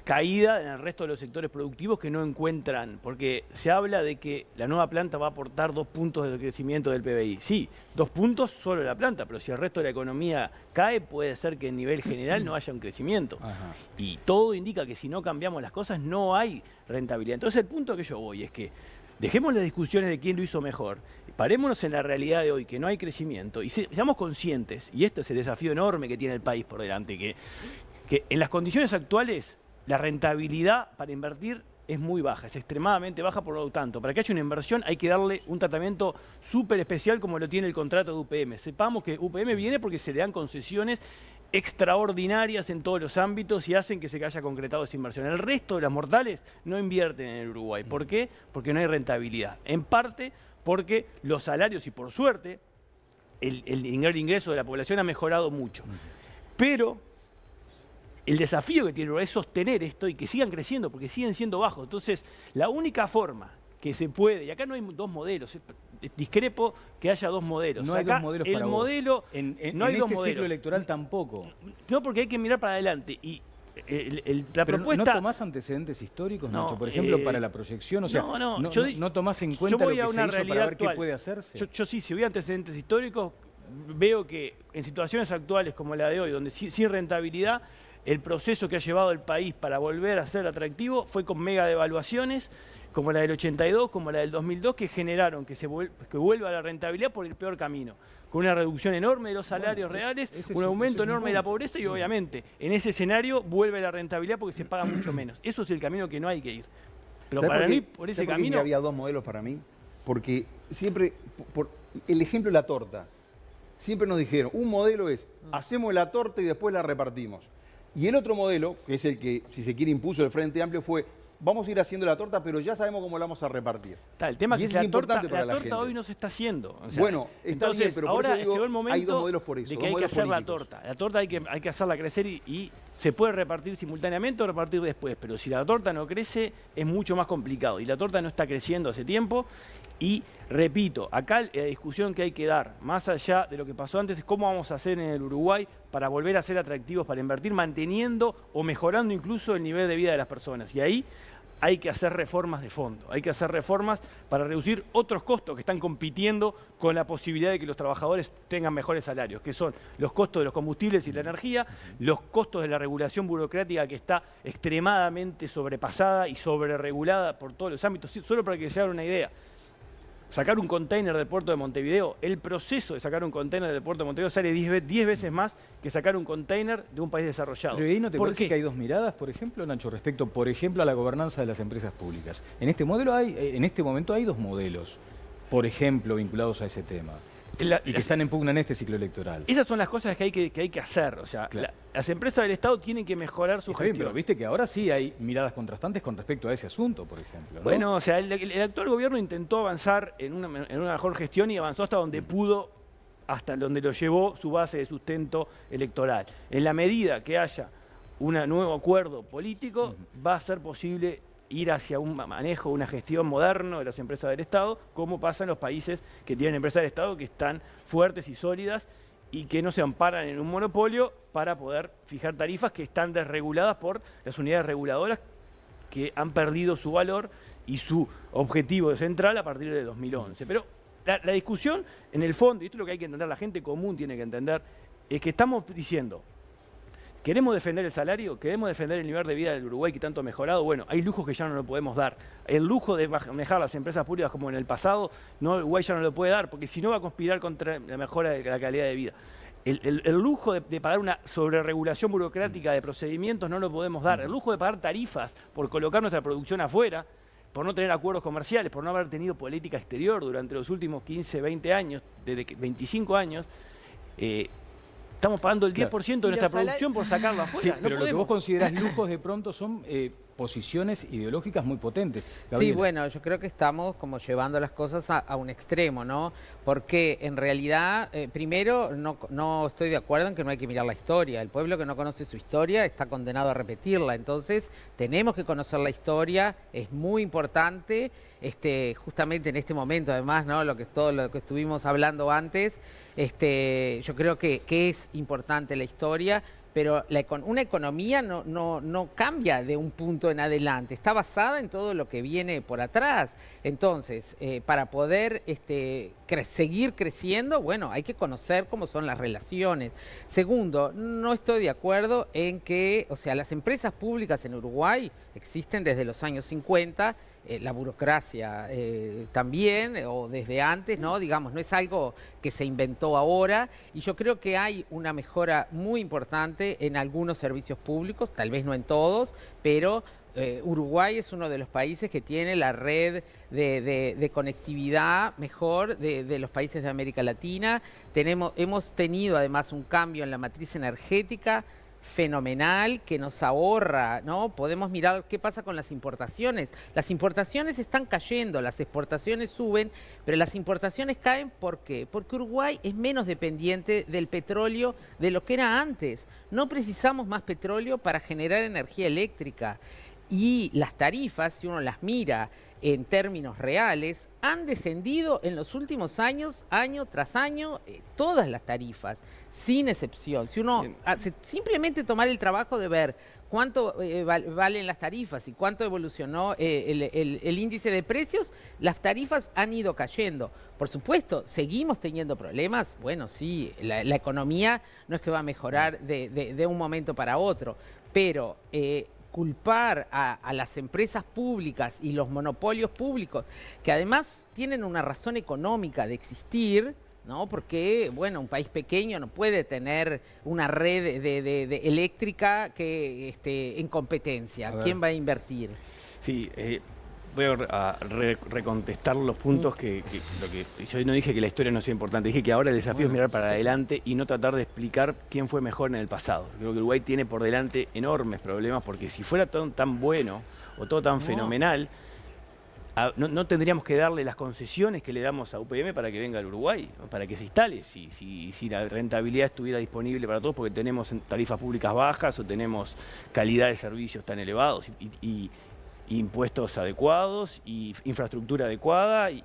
caída en el resto de los sectores productivos que no encuentran, porque se habla de que la nueva planta va a aportar 2 puntos de crecimiento del PBI. Sí, 2 puntos solo la planta, pero si el resto de la economía cae, puede ser que a nivel general no haya un crecimiento. Ajá. Y todo indica que si no cambiamos las cosas no hay rentabilidad. Entonces el punto que yo voy es que dejemos las discusiones de quién lo hizo mejor, parémonos en la realidad de hoy, que no hay crecimiento, y seamos conscientes, y esto es el desafío enorme que tiene el país por delante, que en las condiciones actuales la rentabilidad para invertir es muy baja, es extremadamente baja, por lo tanto, para que haya una inversión hay que darle un tratamiento súper especial como lo tiene el contrato de UPM. Sepamos que UPM viene porque se le dan concesiones extraordinarias en todos los ámbitos y hacen que se haya concretado esa inversión. El resto de las mortales no invierten en el Uruguay. ¿Por qué? Porque no hay rentabilidad. En parte porque los salarios, y por suerte, el ingreso de la población ha mejorado mucho. Pero el desafío que tiene Uruguay es sostener esto y que sigan creciendo, porque siguen siendo bajos. Entonces, la única forma que se puede, y acá no hay 2 modelos, discrepo que haya 2 modelos. No hay acá 2 modelos el para modelo, vos. En no hay este 2 modelos. ciclo electoral tampoco. No, porque hay que mirar para adelante. Y la pero propuesta... ¿No tomás antecedentes históricos, Nacho? Por ejemplo, para la proyección. O sea, no tomás en cuenta lo que se hizo para ver qué puede hacerse. Yo sí, si voy a antecedentes históricos, veo que en situaciones actuales como la de hoy, donde sin rentabilidad, el proceso que ha llevado el país para volver a ser atractivo fue con mega devaluaciones, como la del 82, como la del 2002, que generaron que vuelva la rentabilidad por el peor camino, con una reducción enorme de los salarios reales, un aumento enorme de la pobreza y obviamente en ese escenario vuelve la rentabilidad porque se paga mucho menos. Eso es el camino que no hay que ir. Pero para mí, por ese camino... había dos modelos para mí? Porque siempre, por el ejemplo de la torta, siempre nos dijeron, un modelo es, hacemos la torta y después la repartimos. Y el otro modelo, que es el que, si se quiere, impuso el Frente Amplio, fue, vamos a ir haciendo la torta, pero ya sabemos cómo la vamos a repartir. El tema y es que la torta hoy no se está haciendo. O sea, bueno, está entonces, bien, pero ahora digo, llegó el momento hay dos modelos por eso, de que hay que hacer la torta. La torta hay que hacerla crecer y se puede repartir simultáneamente o repartir después, pero si la torta no crece es mucho más complicado. Y la torta no está creciendo hace tiempo. Y repito, acá la discusión que hay que dar, más allá de lo que pasó antes, es cómo vamos a hacer en el Uruguay para volver a ser atractivos para invertir, manteniendo o mejorando incluso el nivel de vida de las personas. Y ahí hay que hacer reformas de fondo, hay que hacer reformas para reducir otros costos que están compitiendo con la posibilidad de que los trabajadores tengan mejores salarios, que son los costos de los combustibles y la energía, los costos de la regulación burocrática que está extremadamente sobrepasada y sobreregulada por todos los ámbitos. Solo para que se hagan una idea, sacar un container del puerto de Montevideo, el proceso de sacar un container del puerto de Montevideo sale 10 veces más que sacar un container de un país desarrollado. Pero ahí no te parece que hay dos miradas, por ejemplo, Nacho, respecto, por ejemplo, a la gobernanza de las empresas públicas. En este momento hay dos modelos, por ejemplo, vinculados a ese tema. Y que están en pugna en este ciclo electoral. Esas son las cosas que hay que hacer. O sea, claro, las empresas del Estado tienen que mejorar su gestión. Pero viste que ahora sí hay miradas contrastantes con respecto a ese asunto, por ejemplo, ¿no? Bueno, o sea, el actual gobierno intentó avanzar en una mejor gestión y avanzó hasta donde pudo, hasta donde lo llevó su base de sustento electoral. En la medida que haya un nuevo acuerdo político, va a ser posible ir hacia un manejo, una gestión moderno de las empresas del Estado, como pasa en los países que tienen empresas del Estado que están fuertes y sólidas y que no se amparan en un monopolio para poder fijar tarifas que están desreguladas por las unidades reguladoras que han perdido su valor y su objetivo central a partir de 2011. Pero la discusión, en el fondo, y esto es lo que hay que entender, la gente común tiene que entender, es que estamos diciendo, ¿queremos defender el salario? ¿Queremos defender el nivel de vida del Uruguay que tanto ha mejorado? Bueno, hay lujos que ya no lo podemos dar. El lujo de manejar las empresas públicas como en el pasado, no, Uruguay ya no lo puede dar, porque si no va a conspirar contra la mejora de la calidad de vida. El lujo de pagar una sobreregulación burocrática de procedimientos no lo podemos dar. El lujo de pagar tarifas por colocar nuestra producción afuera, por no tener acuerdos comerciales, por no haber tenido política exterior durante los últimos 15, 20 años, desde 25 años, estamos pagando el 10% de nuestra producción por sacarlo afuera. Sí, pero lo que vos considerás lujos de pronto son posiciones ideológicas muy potentes. Gabriela. Sí, bueno, yo creo que estamos como llevando las cosas a un extremo, ¿no? Porque en realidad, primero, no estoy de acuerdo en que no hay que mirar la historia. El pueblo que no conoce su historia está condenado a repetirla. Entonces, tenemos que conocer la historia, es muy importante, justamente en este momento, además, ¿no? Todo lo que estuvimos hablando antes, yo creo que es importante la historia, pero una economía no cambia de un punto en adelante, está basada en todo lo que viene por atrás. Entonces, para poder seguir creciendo, bueno, hay que conocer cómo son las relaciones. Segundo, no estoy de acuerdo en que, o sea, las empresas públicas en Uruguay existen desde los años 50, la burocracia también, o desde antes, ¿no? Digamos, no es algo que se inventó ahora, y yo creo que hay una mejora muy importante en algunos servicios públicos, tal vez no en todos, pero Uruguay es uno de los países que tiene la red de conectividad mejor de los países de América Latina. Hemos tenido además un cambio en la matriz energética fenomenal que nos ahorra, ¿no? Podemos mirar qué pasa con las importaciones. Las importaciones están cayendo, las exportaciones suben, pero las importaciones caen, ¿por qué? Porque Uruguay es menos dependiente del petróleo de lo que era antes. No precisamos más petróleo para generar energía eléctrica. y las tarifas, si uno las mira en términos reales, han descendido en los últimos años, año tras año, todas las tarifas, sin excepción. Si uno hace simplemente tomar el trabajo de ver cuánto valen las tarifas y cuánto evolucionó el índice de precios, las tarifas han ido cayendo. Por supuesto, seguimos teniendo problemas. Bueno, sí, la economía no es que va a mejorar de un momento para otro, pero culpar a las empresas públicas y los monopolios públicos, que además tienen una razón económica de existir, ¿no? Porque, bueno, un país pequeño no puede tener una red de eléctrica que esté en competencia. ¿Quién va a invertir? Sí, voy a recontestar los puntos que yo no dije que la historia no sea importante, dije que ahora el desafío es mirar para adelante y no tratar de explicar quién fue mejor en el pasado. Creo que Uruguay tiene por delante enormes problemas porque si fuera todo tan bueno o todo tan fenomenal, no tendríamos que darle las concesiones que le damos a UPM para que venga al Uruguay, para que se instale, si la rentabilidad estuviera disponible para todos, porque tenemos tarifas públicas bajas o tenemos calidad de servicios tan elevados y impuestos adecuados y infraestructura adecuada y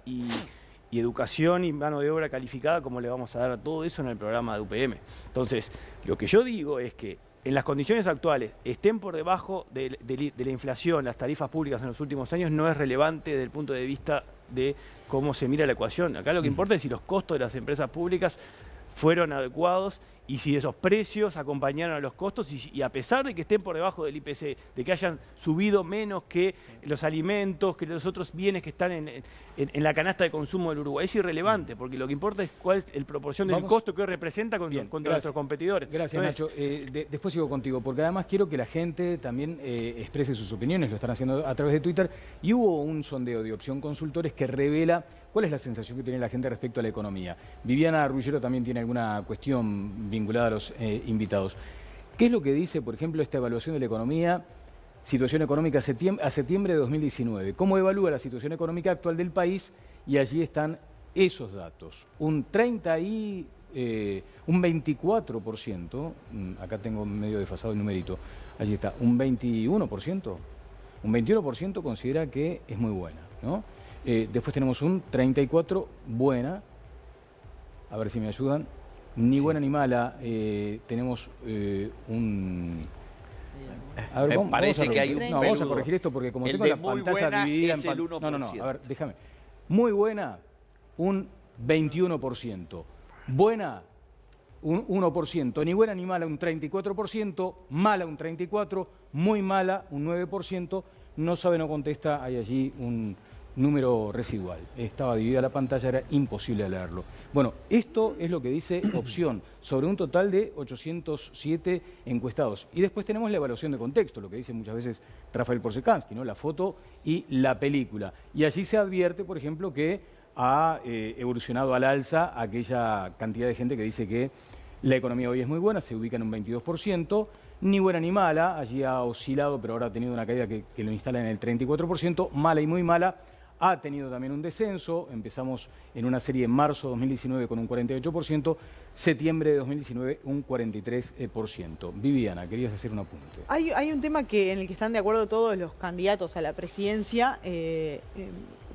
educación y mano de obra calificada, como le vamos a dar a todo eso en el programa de UPM. Entonces, lo que yo digo es que en las condiciones actuales estén por debajo de la inflación las tarifas públicas en los últimos años no es relevante desde el punto de vista de cómo se mira la ecuación. Acá lo que importa es si los costos de las empresas públicas fueron adecuados y si esos precios acompañaron a los costos y a pesar de que estén por debajo del IPC, de que hayan subido menos que los alimentos, que los otros bienes que están en la canasta de consumo del Uruguay. Es irrelevante, porque lo que importa es cuál es la proporción del costo que hoy representa contra nuestros competidores. Gracias, Nacho. Después sigo contigo, porque además quiero que la gente también exprese sus opiniones, lo están haciendo a través de Twitter, y hubo un sondeo de Opción Consultores que revela cuál es la sensación que tiene la gente respecto a la economía. Viviana Ruggiero también tiene alguna cuestión vinculada a los invitados. ¿Qué es lo que dice, por ejemplo, esta evaluación de la economía, situación económica a septiembre de 2019? ¿Cómo evalúa la situación económica actual del país? Y allí están esos datos. Un 24%, acá tengo medio desfasado el numerito, allí está, un 21% considera que es muy buena, ¿no? Después tenemos un 34% buena, a ver si me ayudan, ni buena ni mala, tenemos un... A ver, vamos a corregir esto porque como tengo la pantalla dividida en... No, a ver, déjame. Muy buena, un 21%. Buena, un 1%. Ni buena ni mala, un 34%. Mala, un 34%. Muy mala, un 9%. No sabe, no contesta, hay allí un número residual. Estaba dividida la pantalla, era imposible leerlo. Bueno, esto es lo que dice Opción, sobre un total de 807 encuestados. Y después tenemos la evaluación de contexto, lo que dice muchas veces Rafael Porsekansky, ¿no? La foto y la película. Y allí se advierte, por ejemplo, que ha evolucionado al alza aquella cantidad de gente que dice que la economía hoy es muy buena, se ubica en un 22%, ni buena ni mala, allí ha oscilado, pero ahora ha tenido una caída que lo instala en el 34%, mala y muy mala. Ha tenido también un descenso, empezamos en una serie en marzo de 2019 con un 48%, septiembre de 2019 un 43%. Viviana, querías hacer un apunte. Hay un tema en el que están de acuerdo todos los candidatos a la presidencia,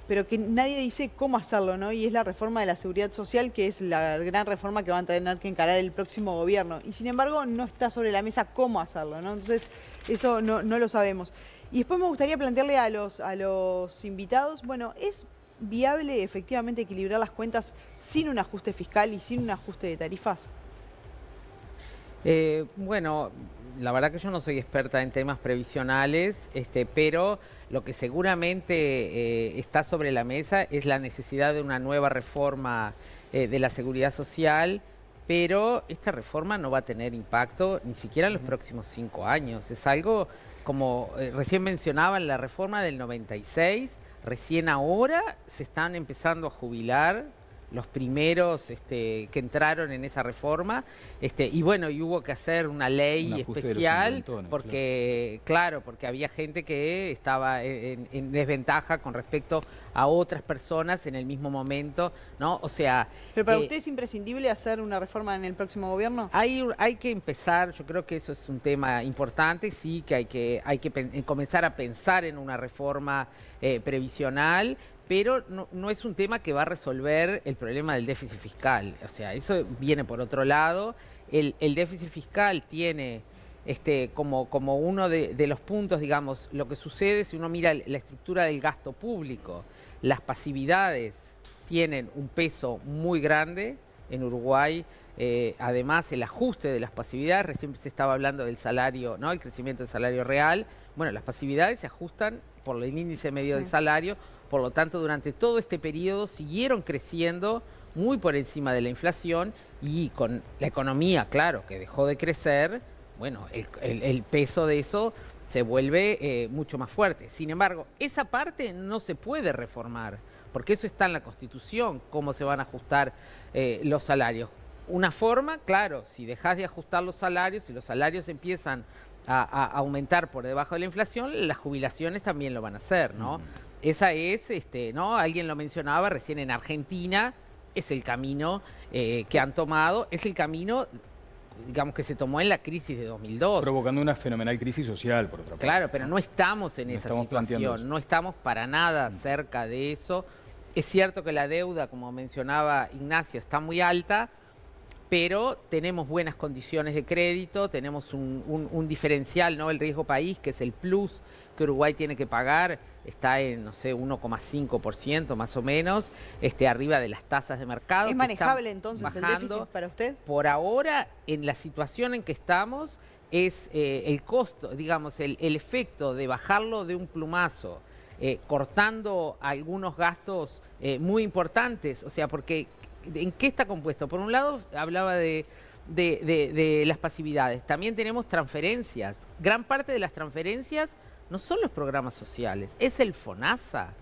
pero que nadie dice cómo hacerlo, ¿no? Y es la reforma de la seguridad social, que es la gran reforma que van a tener que encarar el próximo gobierno. Y sin embargo no está sobre la mesa cómo hacerlo, ¿no? Entonces eso no lo sabemos. Y después me gustaría plantearle a los invitados, bueno, ¿es viable efectivamente equilibrar las cuentas sin un ajuste fiscal y sin un ajuste de tarifas? Bueno, la verdad que yo no soy experta en temas previsionales, pero lo que seguramente está sobre la mesa es la necesidad de una nueva reforma de la seguridad social, pero esta reforma no va a tener impacto ni siquiera en los próximos 5 años. Es algo, como recién mencionaban, la reforma del 96, recién ahora se están empezando a jubilar los primeros que entraron en esa reforma, y bueno, y hubo que hacer una ley especial porque, claro, porque había gente que estaba en desventaja con respecto a otras personas en el mismo momento, ¿no? O sea... ¿Pero para usted es imprescindible hacer una reforma en el próximo gobierno? Hay que empezar, yo creo que eso es un tema importante, sí, que hay que comenzar a pensar en una reforma previsional, pero no es un tema que va a resolver el problema del déficit fiscal. O sea, eso viene por otro lado. El déficit fiscal tiene como uno de los puntos, digamos, lo que sucede si uno mira la estructura del gasto público. Las pasividades tienen un peso muy grande en Uruguay. Además, el ajuste de las pasividades, recién se estaba hablando del salario, ¿no? El crecimiento del salario real. Bueno, las pasividades se ajustan por el índice medio del salario. Por lo tanto, durante todo este periodo siguieron creciendo muy por encima de la inflación y con la economía, claro, que dejó de crecer, bueno, el peso de eso se vuelve mucho más fuerte. Sin embargo, esa parte no se puede reformar, porque eso está en la Constitución, cómo se van a ajustar los salarios. Una forma, claro, si dejas de ajustar los salarios, si los salarios empiezan a aumentar por debajo de la inflación, las jubilaciones también lo van a hacer, ¿no? Esa es, ¿no? Alguien lo mencionaba recién en Argentina, es el camino que han tomado, es el camino, digamos, que se tomó en la crisis de 2002. Provocando una fenomenal crisis social, por otra parte. Claro, pero no estamos en esa situación, no estamos para nada cerca de eso. Es cierto que la deuda, como mencionaba Ignacio, está muy alta, pero tenemos buenas condiciones de crédito, tenemos un diferencial, ¿no? El riesgo país, que es el plus que Uruguay tiene que pagar, está en, no sé, 1,5% más o menos, arriba de las tasas de mercado. ¿Es manejable entonces el déficit para usted? Por ahora, en la situación en que estamos, es el costo, digamos, el efecto de bajarlo de un plumazo, cortando algunos gastos muy importantes, o sea, porque ¿en qué está compuesto? Por un lado, hablaba de las pasividades. También tenemos transferencias. Gran parte de las transferencias no son los programas sociales, es el FONASA.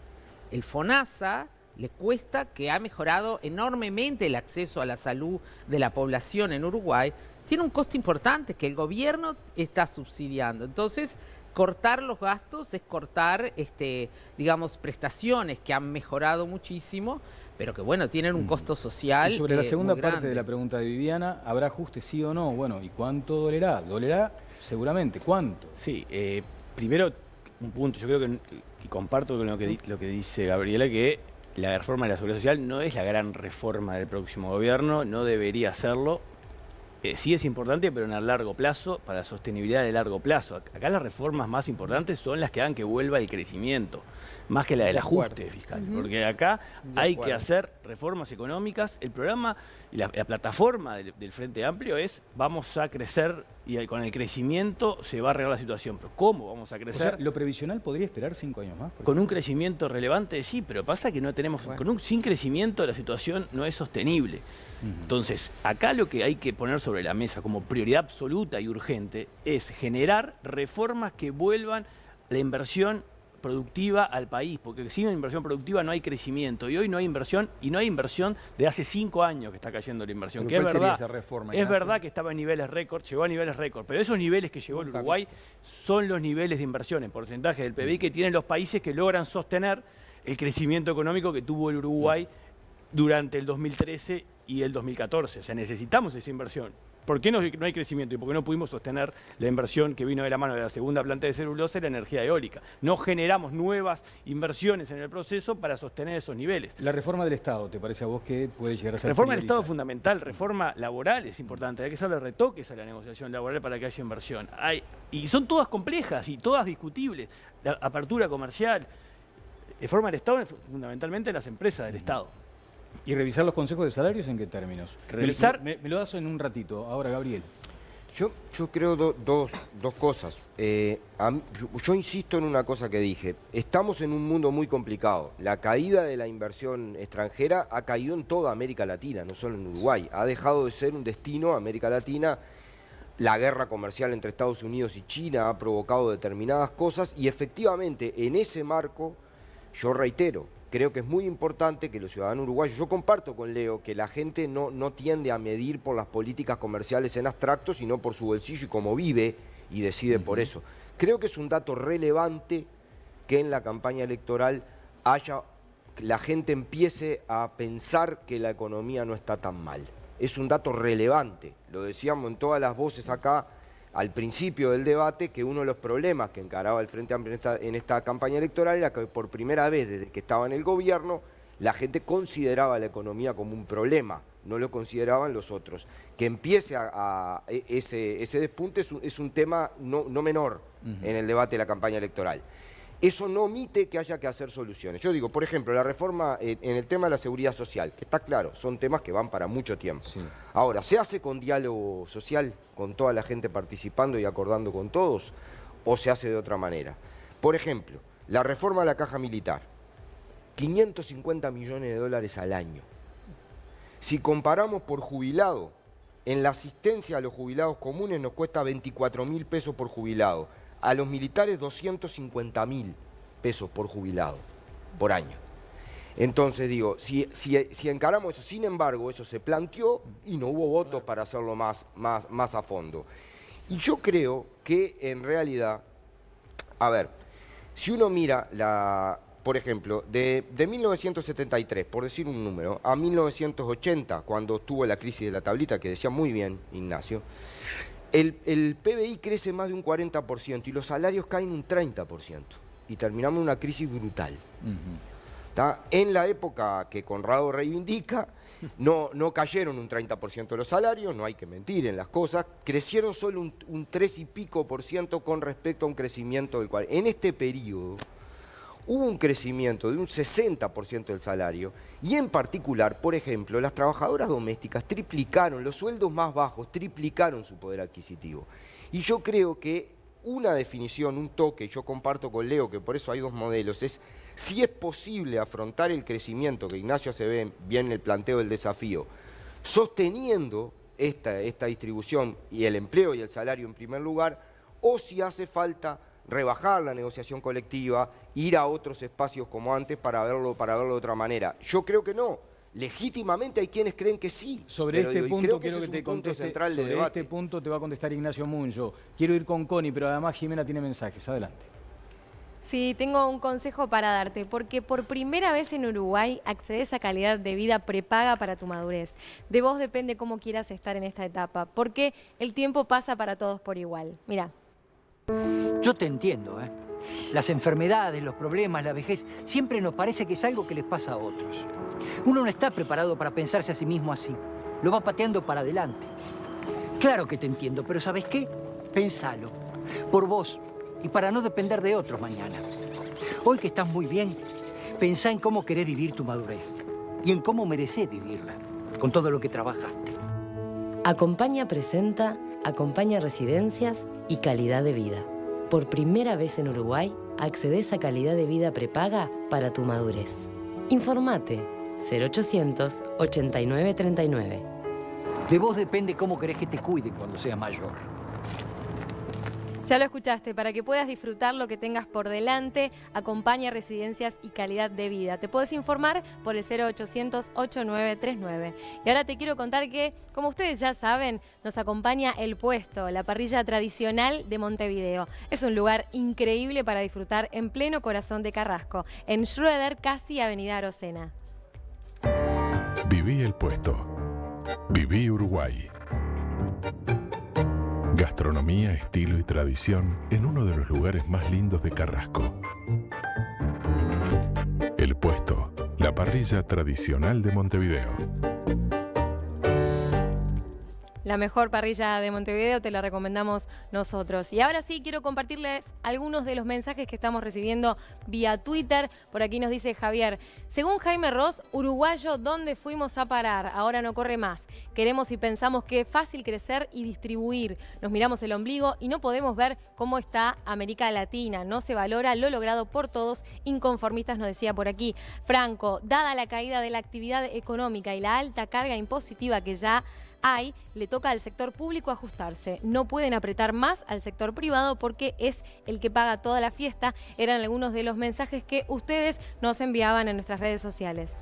El FONASA le cuesta, que ha mejorado enormemente el acceso a la salud de la población en Uruguay, tiene un costo importante que el gobierno está subsidiando. Entonces, cortar los gastos es cortar, digamos, prestaciones que han mejorado muchísimo, pero que, bueno, tienen un costo social. Y sobre la segunda muy parte grande de la pregunta de Viviana, ¿habrá ajuste sí o no? Bueno, ¿y cuánto dolerá? ¿Dolerá? Seguramente. ¿Cuánto? Sí, primero, un punto, yo creo que y comparto con lo que dice Gabriela, que la reforma de la Seguridad Social no es la gran reforma del próximo gobierno, no debería serlo. Sí es importante, pero en el largo plazo, para la sostenibilidad de largo plazo. Acá las reformas más importantes son las que hagan que vuelva el crecimiento, más que la del ajuste fiscal. Porque acá hay que hacer reformas económicas. El programa y la plataforma del Frente Amplio es: vamos a crecer y con el crecimiento se va a arreglar la situación. Pero ¿cómo vamos a crecer? O sea, ¿lo previsional podría esperar 5 años más? Con un crecimiento relevante, sí, pero pasa que no tenemos... sin crecimiento la situación no es sostenible. Entonces, acá lo que hay que poner sobre la mesa como prioridad absoluta y urgente es generar reformas que vuelvan la inversión productiva al país, porque sin inversión productiva no hay crecimiento, y hoy no hay inversión, y no hay inversión de hace 5 años que está cayendo la inversión, que es verdad, es verdad que estaba en niveles récord, llegó a niveles récord, pero esos niveles que llegó el Uruguay son los niveles de inversión en porcentaje del PBI que tienen los países que logran sostener el crecimiento económico que tuvo el Uruguay durante el 2013 y el 2014. O sea, necesitamos esa inversión. ¿Por qué no hay crecimiento? Y por qué no pudimos sostener la inversión que vino de la mano de la segunda planta de celulosa y la energía eólica. No generamos nuevas inversiones en el proceso para sostener esos niveles. La reforma del Estado, ¿te parece a vos que puede llegar a ser reforma del Estado es fundamental, reforma laboral es importante. Hay que hacerle retoques a la negociación laboral para que haya inversión. Y son todas complejas y todas discutibles. La apertura comercial, reforma del Estado es fundamentalmente las empresas del Estado. ¿Y revisar los consejos de salarios en qué términos? Revisar... Me lo das en un ratito. Ahora, Gabriel. Yo creo dos cosas. Yo insisto en una cosa que dije. Estamos en un mundo muy complicado. La caída de la inversión extranjera ha caído en toda América Latina, no solo en Uruguay. Ha dejado de ser un destino América Latina. La guerra comercial entre Estados Unidos y China ha provocado determinadas cosas y efectivamente en ese marco, yo reitero, creo que es muy importante que los ciudadanos uruguayos, yo comparto con Leo que la gente no tiende a medir por las políticas comerciales en abstracto, sino por su bolsillo y cómo vive y decide por eso. Creo que es un dato relevante que en la campaña electoral la gente empiece a pensar que la economía no está tan mal. Es un dato relevante, lo decíamos en todas las voces acá al principio del debate, que uno de los problemas que encaraba el Frente Amplio en esta campaña electoral era que por primera vez desde que estaba en el gobierno, la gente consideraba la economía como un problema, no lo consideraban los otros. Que empiece ese despunte es un tema no menor en el debate de la campaña electoral. Eso no omite que haya que hacer soluciones. Yo digo, por ejemplo, la reforma en el tema de la seguridad social, que está claro, son temas que van para mucho tiempo. Sí. Ahora, ¿se hace con diálogo social, con toda la gente participando y acordando con todos, o se hace de otra manera? Por ejemplo, la reforma de la caja militar, 550 millones de dólares al año. Si comparamos por jubilado, en la asistencia a los jubilados comunes nos cuesta 24.000 pesos por jubilado. A los militares 250.000 pesos por jubilado, por año. Entonces digo, si encaramos eso, sin embargo, eso se planteó y no hubo votos para hacerlo más a fondo. Y yo creo que en realidad, a ver, si uno mira, por ejemplo, de 1973, por decir un número, a 1980, cuando tuvo la crisis de la tablita, que decía muy bien Ignacio, el PBI crece más de un 40% y los salarios caen un 30%. Y terminamos una crisis brutal. En la época que Conrado reivindica, no cayeron un 30% de los salarios, no hay que mentir en las cosas, crecieron solo un 3 y pico por ciento con respecto a un crecimiento del 40%. En este periodo hubo un crecimiento de un 60% del salario y en particular, por ejemplo, las trabajadoras domésticas triplicaron, los sueldos más bajos triplicaron su poder adquisitivo. Y yo creo que una definición, un toque, yo comparto con Leo que por eso hay dos modelos, es si es posible afrontar el crecimiento, que Ignacio hace bien el planteo del desafío, sosteniendo esta distribución y el empleo y el salario en primer lugar, o si hace falta rebajar la negociación colectiva, ir a otros espacios como antes para verlo de otra manera. Yo creo que no. Legítimamente hay quienes creen que sí. Sobre este punto quiero que te conteste. Sobre este punto te va a contestar Ignacio Munyo. Quiero ir con Connie, pero además Jimena tiene mensajes. Adelante. Sí, tengo un consejo para darte, porque por primera vez en Uruguay accedes a calidad de vida prepaga para tu madurez. De vos depende cómo quieras estar en esta etapa, porque el tiempo pasa para todos por igual. Mira. Yo te entiendo, ¿eh? Las enfermedades, los problemas, la vejez, siempre nos parece que es algo que les pasa a otros. Uno no está preparado para pensarse a sí mismo así. Lo va pateando para adelante. Claro que te entiendo, pero ¿sabes qué? Pensalo. Por vos y para no depender de otros mañana. Hoy que estás muy bien, pensá en cómo querés vivir tu madurez y en cómo merecés vivirla, con todo lo que trabajaste. Acompaña presenta Acompaña Residencias y Calidad de Vida. Por primera vez en Uruguay, accedes a calidad de vida prepaga para tu madurez. Informate 0800 89 39. De vos depende cómo querés que te cuiden cuando seas mayor. Ya lo escuchaste, para que puedas disfrutar lo que tengas por delante, acompaña Residencias y Calidad de Vida. Te puedes informar por el 0800 8939. Y ahora te quiero contar que, como ustedes ya saben, nos acompaña El Puesto, la parrilla tradicional de Montevideo. Es un lugar increíble para disfrutar en pleno corazón de Carrasco, en Schroeder, casi Avenida Arocena. Viví El Puesto. Viví Uruguay. Gastronomía, estilo y tradición en uno de los lugares más lindos de Carrasco. El Puesto, la parrilla tradicional de Montevideo. La mejor parrilla de Montevideo te la recomendamos nosotros. Y ahora sí quiero compartirles algunos de los mensajes que estamos recibiendo vía Twitter. Por aquí nos dice Javier: según Jaime Ross, uruguayo, ¿dónde fuimos a parar? Ahora no corre más. Queremos y pensamos que es fácil crecer y distribuir. Nos miramos el ombligo y no podemos ver cómo está América Latina. No se valora lo logrado por todos. Inconformistas, nos decía por aquí Franco. Dada la caída de la actividad económica y la alta carga impositiva que ya hay, le toca al sector público ajustarse. No pueden apretar más al sector privado porque es el que paga toda la fiesta. Eran algunos de los mensajes que ustedes nos enviaban en nuestras redes sociales.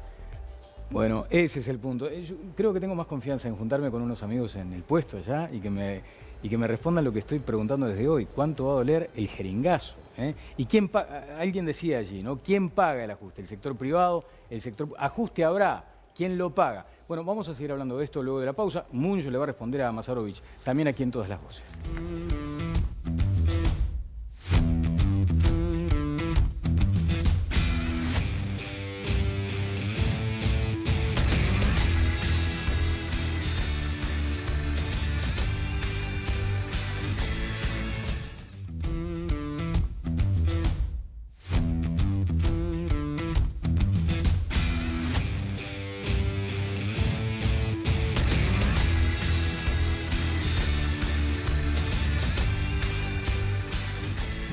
Bueno, ese es el punto. Yo creo que tengo más confianza en juntarme con unos amigos en el puesto allá y que me respondan lo que estoy preguntando desde hoy. ¿Cuánto va a doler el jeringazo? ¿Y quién paga? Alguien decía allí, ¿no? ¿Quién paga el ajuste? ¿El sector privado? ¿El sector? ¿Ajuste habrá? ¿Quién lo paga? Bueno, vamos a seguir hablando de esto luego de la pausa. Munyo le va a responder a Masarovich, también aquí en Todas las Voces.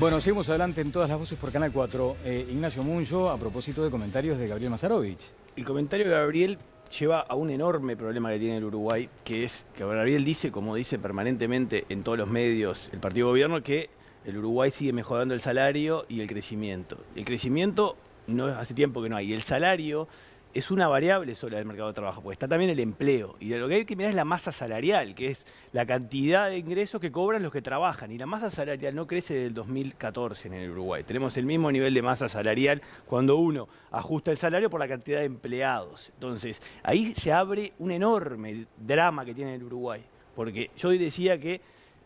Bueno, seguimos adelante en Todas las Voces por Canal 4. Ignacio Munyo, a propósito de comentarios de Gabriel Masarovich. El comentario de Gabriel lleva a un enorme problema que tiene el Uruguay, que es que Gabriel dice, como dice permanentemente en todos los medios el partido de gobierno, que el Uruguay sigue mejorando el salario y el crecimiento. El crecimiento no hace tiempo que no hay. Y el salario es una variable sola del mercado de trabajo, porque está también el empleo. Y lo que hay que mirar es la masa salarial, que es la cantidad de ingresos que cobran los que trabajan. Y la masa salarial no crece desde el 2014 en el Uruguay. Tenemos el mismo nivel de masa salarial cuando uno ajusta el salario por la cantidad de empleados. Entonces, ahí se abre un enorme drama que tiene el Uruguay. Porque yo hoy decía que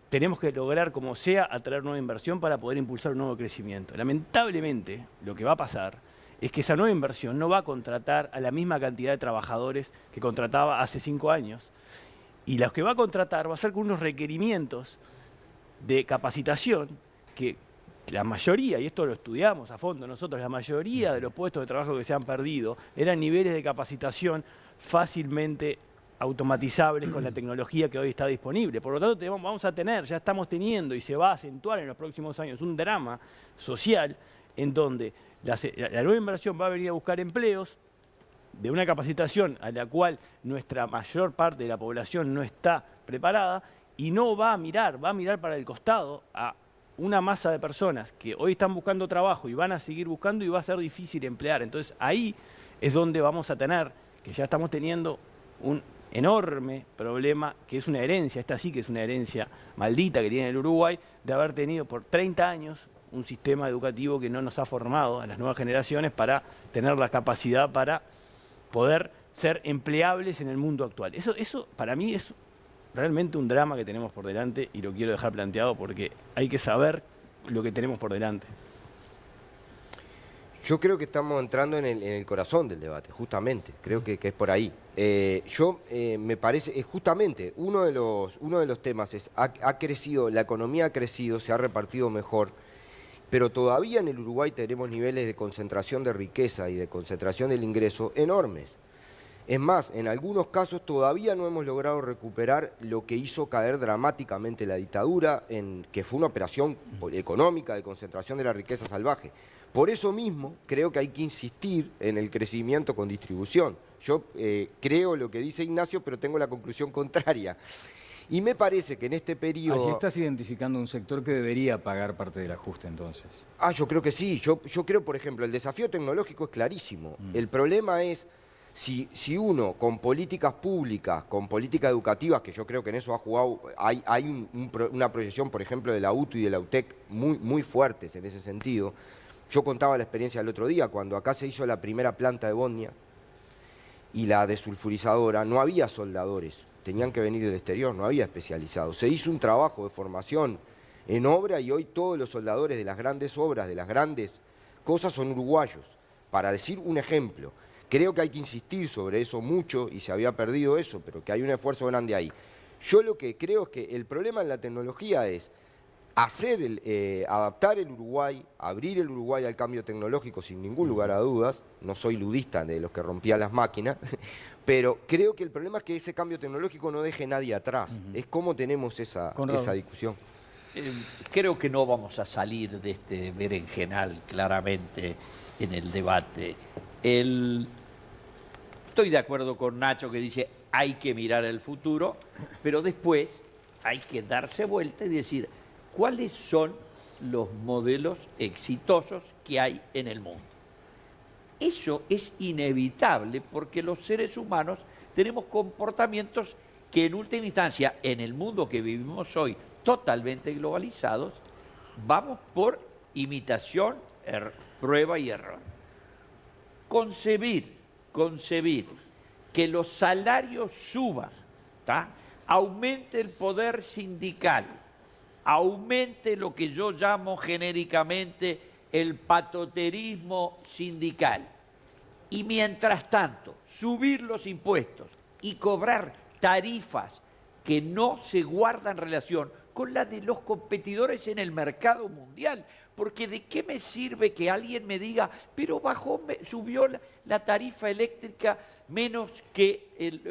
tenemos que lograr, como sea, atraer nueva inversión para poder impulsar un nuevo crecimiento. Lamentablemente, lo que va a pasar es que esa nueva inversión no va a contratar a la misma cantidad de trabajadores que contrataba hace 5 años. Y los que va a contratar va a ser con unos requerimientos de capacitación que la mayoría, y esto lo estudiamos a fondo nosotros, la mayoría de los puestos de trabajo que se han perdido eran niveles de capacitación fácilmente automatizables con la tecnología que hoy está disponible. Por lo tanto, ya estamos teniendo y se va a acentuar en los próximos años un drama social en donde la nueva inversión va a venir a buscar empleos de una capacitación a la cual nuestra mayor parte de la población no está preparada y no va a mirar para el costado a una masa de personas que hoy están buscando trabajo y van a seguir buscando y va a ser difícil emplear. Entonces ahí es donde vamos a tener, que ya estamos teniendo un enorme problema, que es una herencia, esta sí que es una herencia maldita que tiene el Uruguay, de haber tenido por 30 años un sistema educativo que no nos ha formado a las nuevas generaciones para tener la capacidad para poder ser empleables en el mundo actual. Eso para mí es realmente un drama que tenemos por delante y lo quiero dejar planteado porque hay que saber lo que tenemos por delante. Yo creo que estamos entrando en el corazón del debate, justamente. Creo que es por ahí. Me parece, justamente, uno de los temas es, ha crecido, la economía ha crecido, se ha repartido mejor, pero todavía en el Uruguay tenemos niveles de concentración de riqueza y de concentración del ingreso enormes. Es más, en algunos casos todavía no hemos logrado recuperar lo que hizo caer dramáticamente la dictadura, que fue una operación económica de concentración de la riqueza salvaje. Por eso mismo creo que hay que insistir en el crecimiento con distribución. Yo creo lo que dice Ignacio, pero tengo la conclusión contraria. Y me parece que en este periodo... Allí estás identificando un sector que debería pagar parte del ajuste, entonces. Yo creo que sí. Yo creo, por ejemplo, el desafío tecnológico es clarísimo. El problema es si uno, con políticas públicas, con políticas educativas, que yo creo que en eso ha jugado... Hay una proyección, por ejemplo, de la UTU y de la UTEC muy fuertes en ese sentido. Yo contaba la experiencia el otro día, cuando acá se hizo la primera planta de Bosnia y la desulfurizadora, no había soldadores. Tenían que venir del exterior, no había especializados. Se hizo un trabajo de formación en obra y hoy todos los soldadores de las grandes obras, de las grandes cosas, son uruguayos. Para decir un ejemplo, creo que hay que insistir sobre eso mucho y se había perdido eso, pero que hay un esfuerzo grande ahí. Yo lo que creo es que el problema en la tecnología es adaptar el Uruguay, abrir el Uruguay al cambio tecnológico sin ningún lugar a dudas. No soy ludista de los que rompían las máquinas, pero creo que el problema es que ese cambio tecnológico no deje nadie atrás. Es cómo tenemos esa discusión. Creo que no vamos a salir de este berenjenal claramente en el debate. Estoy de acuerdo con Nacho que dice hay que mirar el futuro, pero después hay que darse vuelta y decir cuáles son los modelos exitosos que hay en el mundo. Eso es inevitable porque los seres humanos tenemos comportamientos que en última instancia, en el mundo que vivimos hoy, totalmente globalizados, vamos por imitación, prueba y error. Concebir que los salarios suban, ¿tá? Aumente el poder sindical, aumente lo que yo llamo genéricamente el patoterismo sindical, y mientras tanto subir los impuestos y cobrar tarifas que no se guardan relación con la de los competidores en el mercado mundial. Porque ¿de qué me sirve que alguien me diga, pero subió la tarifa eléctrica menos que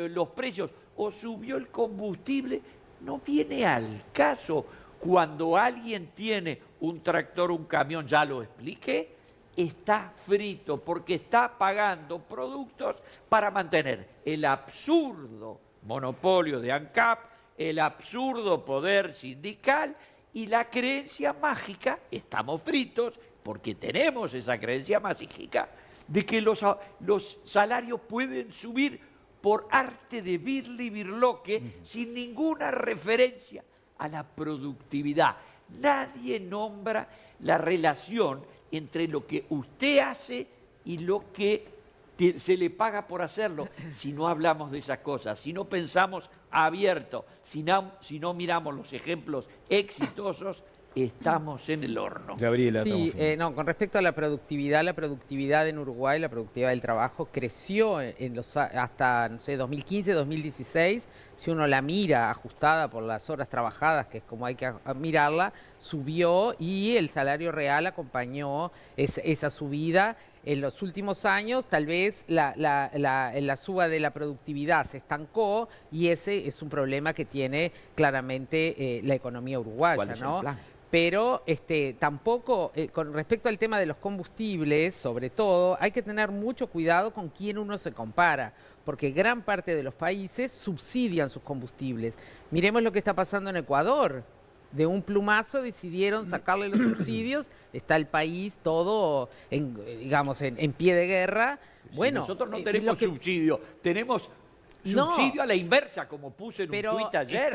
los precios, o subió el combustible? No viene al caso. Cuando alguien tiene un tractor, un camión, ya lo expliqué, está frito porque está pagando productos para mantener el absurdo monopolio de ANCAP, el absurdo poder sindical y la creencia mágica, estamos fritos porque tenemos esa creencia mágica, de que los salarios pueden subir por arte de birli-birloque sin ninguna referencia a la productividad. Nadie nombra la relación entre lo que usted hace y lo que se le paga por hacerlo. Si no hablamos de esas cosas, si no pensamos abierto, si no miramos los ejemplos exitosos, estamos en el horno. Gabriela, sí, con respecto a la productividad en Uruguay, la productividad del trabajo creció hasta, no sé, 2015, 2016. Si uno la mira ajustada por las horas trabajadas, que es como hay que mirarla, subió y el salario real acompañó esa subida. En los últimos años, tal vez la suba de la productividad se estancó y ese es un problema que tiene claramente la economía uruguaya. ¿Cuál es el plan? Pero tampoco, con respecto al tema de los combustibles, sobre todo, hay que tener mucho cuidado con quién uno se compara, porque gran parte de los países subsidian sus combustibles. Miremos lo que está pasando en Ecuador. De un plumazo decidieron sacarle los subsidios, está el país todo, en pie de guerra. Bueno, nosotros no tenemos subsidio, tenemos subsidio a la inversa, como puse en un tuit ayer.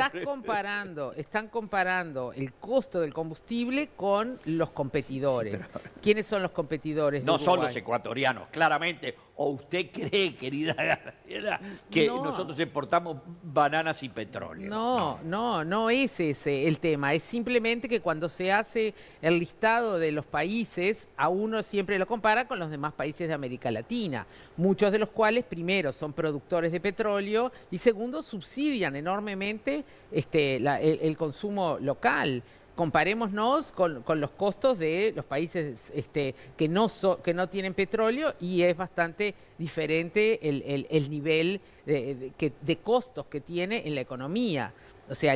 Están comparando el costo del combustible con los competidores. ¿Quiénes son los competidores? No son los ecuatorianos, claramente. ¿O usted cree, querida Gabriela, que nosotros exportamos bananas y petróleo? No es ese el tema. Es simplemente que cuando se hace el listado de los países, a uno siempre lo compara con los demás países de América Latina, muchos de los cuales, primero, son productores de petróleo y segundo, subsidian enormemente el consumo local. Comparémonos con los costos de los países que no tienen petróleo y es bastante diferente el nivel de costos que tiene en la economía. O sea,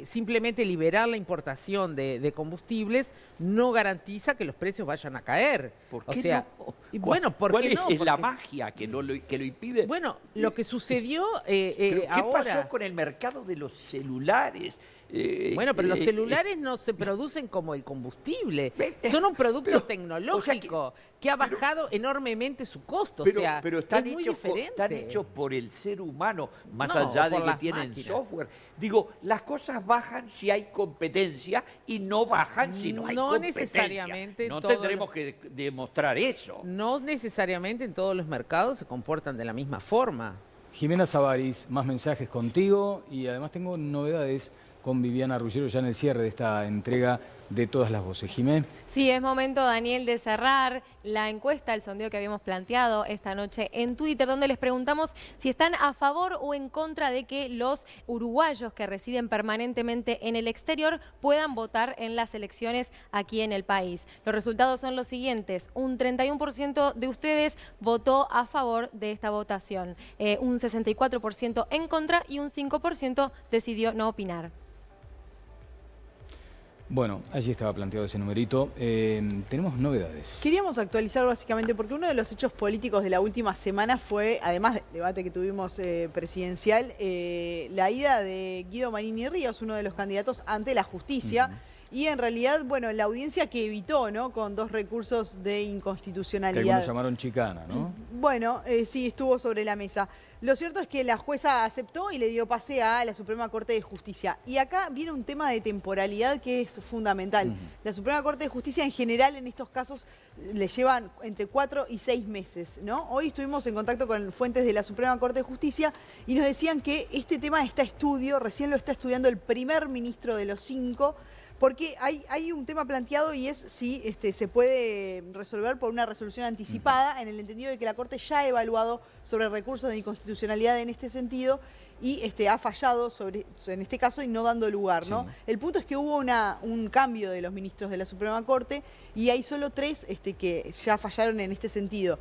simplemente liberar la importación de combustibles no garantiza que los precios vayan a caer. ¿Por qué no? ¿Cuál es la magia que lo impide? Bueno, lo que sucedió ¿qué ahora... pasó con el mercado de los celulares? Pero los celulares no se producen como el combustible. Son un producto tecnológico que ha bajado enormemente su costo. Pero están hechos por el ser humano, más allá de que tienen software. Digo, las cosas bajan si hay competencia y no bajan si no hay competencia. Necesariamente no tendremos que demostrar eso. No necesariamente en todos los mercados se comportan de la misma forma. Jimena Savaris, más mensajes contigo y además tengo novedades con Viviana Ruggiero ya en el cierre de esta entrega de Todas las Voces. Jimé. Sí, es momento, Daniel, de cerrar la encuesta, el sondeo que habíamos planteado esta noche en Twitter, donde les preguntamos si están a favor o en contra de que los uruguayos que residen permanentemente en el exterior puedan votar en las elecciones aquí en el país. Los resultados son los siguientes. Un 31% de ustedes votó a favor de esta votación, un 64% en contra y un 5% decidió no opinar. Bueno, allí estaba planteado ese numerito. Tenemos novedades. Queríamos actualizar básicamente porque uno de los hechos políticos de la última semana fue, además del debate que tuvimos presidencial, la ida de Guido Manini Ríos, uno de los candidatos ante la justicia. Y en realidad, bueno, la audiencia que evitó, ¿no? Con 2 recursos de inconstitucionalidad. Que algunos llamaron chicana, ¿no? Bueno, sí, estuvo sobre la mesa. Lo cierto es que la jueza aceptó y le dio pase a la Suprema Corte de Justicia. Y acá viene un tema de temporalidad que es fundamental. La Suprema Corte de Justicia en general en estos casos le llevan entre 4 y 6 meses, ¿no? Hoy estuvimos en contacto con fuentes de la Suprema Corte de Justicia y nos decían que este tema está estudio, recién lo está estudiando el primer ministro de los 5, porque hay un tema planteado y es si se puede resolver por una resolución anticipada, en el entendido de que la Corte ya ha evaluado sobre recursos de inconstitucionalidad en este sentido y ha fallado en este caso y no dando lugar, ¿no? El punto es que hubo un cambio de los ministros de la Suprema Corte y hay solo 3 que ya fallaron en este sentido.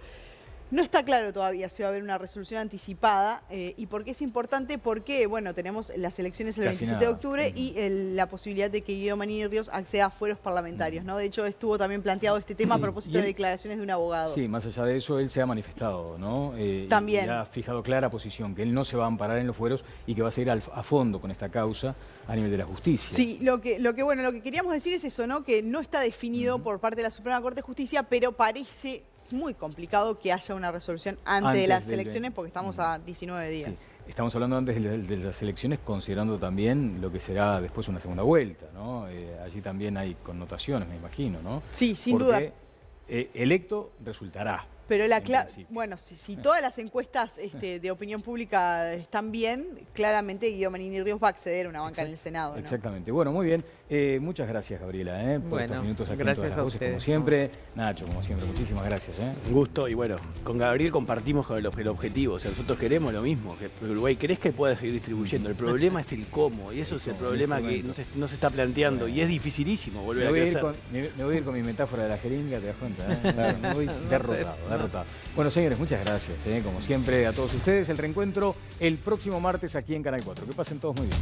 No está claro todavía si va a haber una resolución anticipada y por qué es importante, porque bueno, tenemos las elecciones el 27 de octubre y la posibilidad de que Guido Manini Ríos acceda a fueros parlamentarios, ¿no? De hecho, estuvo también planteado este tema a propósito de declaraciones de un abogado. Sí, más allá de eso, él se ha manifestado, ¿no? También. Y ha fijado clara posición, que él no se va a amparar en los fueros y que va a seguir a fondo con esta causa a nivel de la justicia. Sí, lo que queríamos decir es eso, ¿no? Que no está definido por parte de la Suprema Corte de Justicia, pero parece muy complicado que haya una resolución antes de las elecciones porque estamos a 19 días. Sí. Estamos hablando antes de las elecciones, considerando también lo que será después una segunda vuelta, ¿no? Allí también hay connotaciones, me imagino, ¿no? Sí, sin duda. Electo resultará. Pero bueno, si todas las encuestas de opinión pública están bien, claramente Guido Manini Ríos va a acceder a una banca en el Senado, ¿no? Exactamente. Bueno, muy bien. Muchas gracias, Gabriela, por estos minutos aquí en Todas las Voces, como siempre. Nacho, como siempre, muchísimas gracias. Un gusto y bueno, con Gabriel compartimos con el objetivo. O sea, nosotros queremos lo mismo, que Uruguay crees que pueda seguir distribuyendo. El problema es el cómo, y eso es el problema que no se está planteando, y es dificilísimo volver a crecer. Me voy a ir con mi metáfora de la jeringa, ¿te das cuenta? Claro, me voy derrotado. Bueno, señores, muchas gracias, como siempre, a todos ustedes. El reencuentro el próximo martes aquí en Canal 4. Que pasen todos muy bien.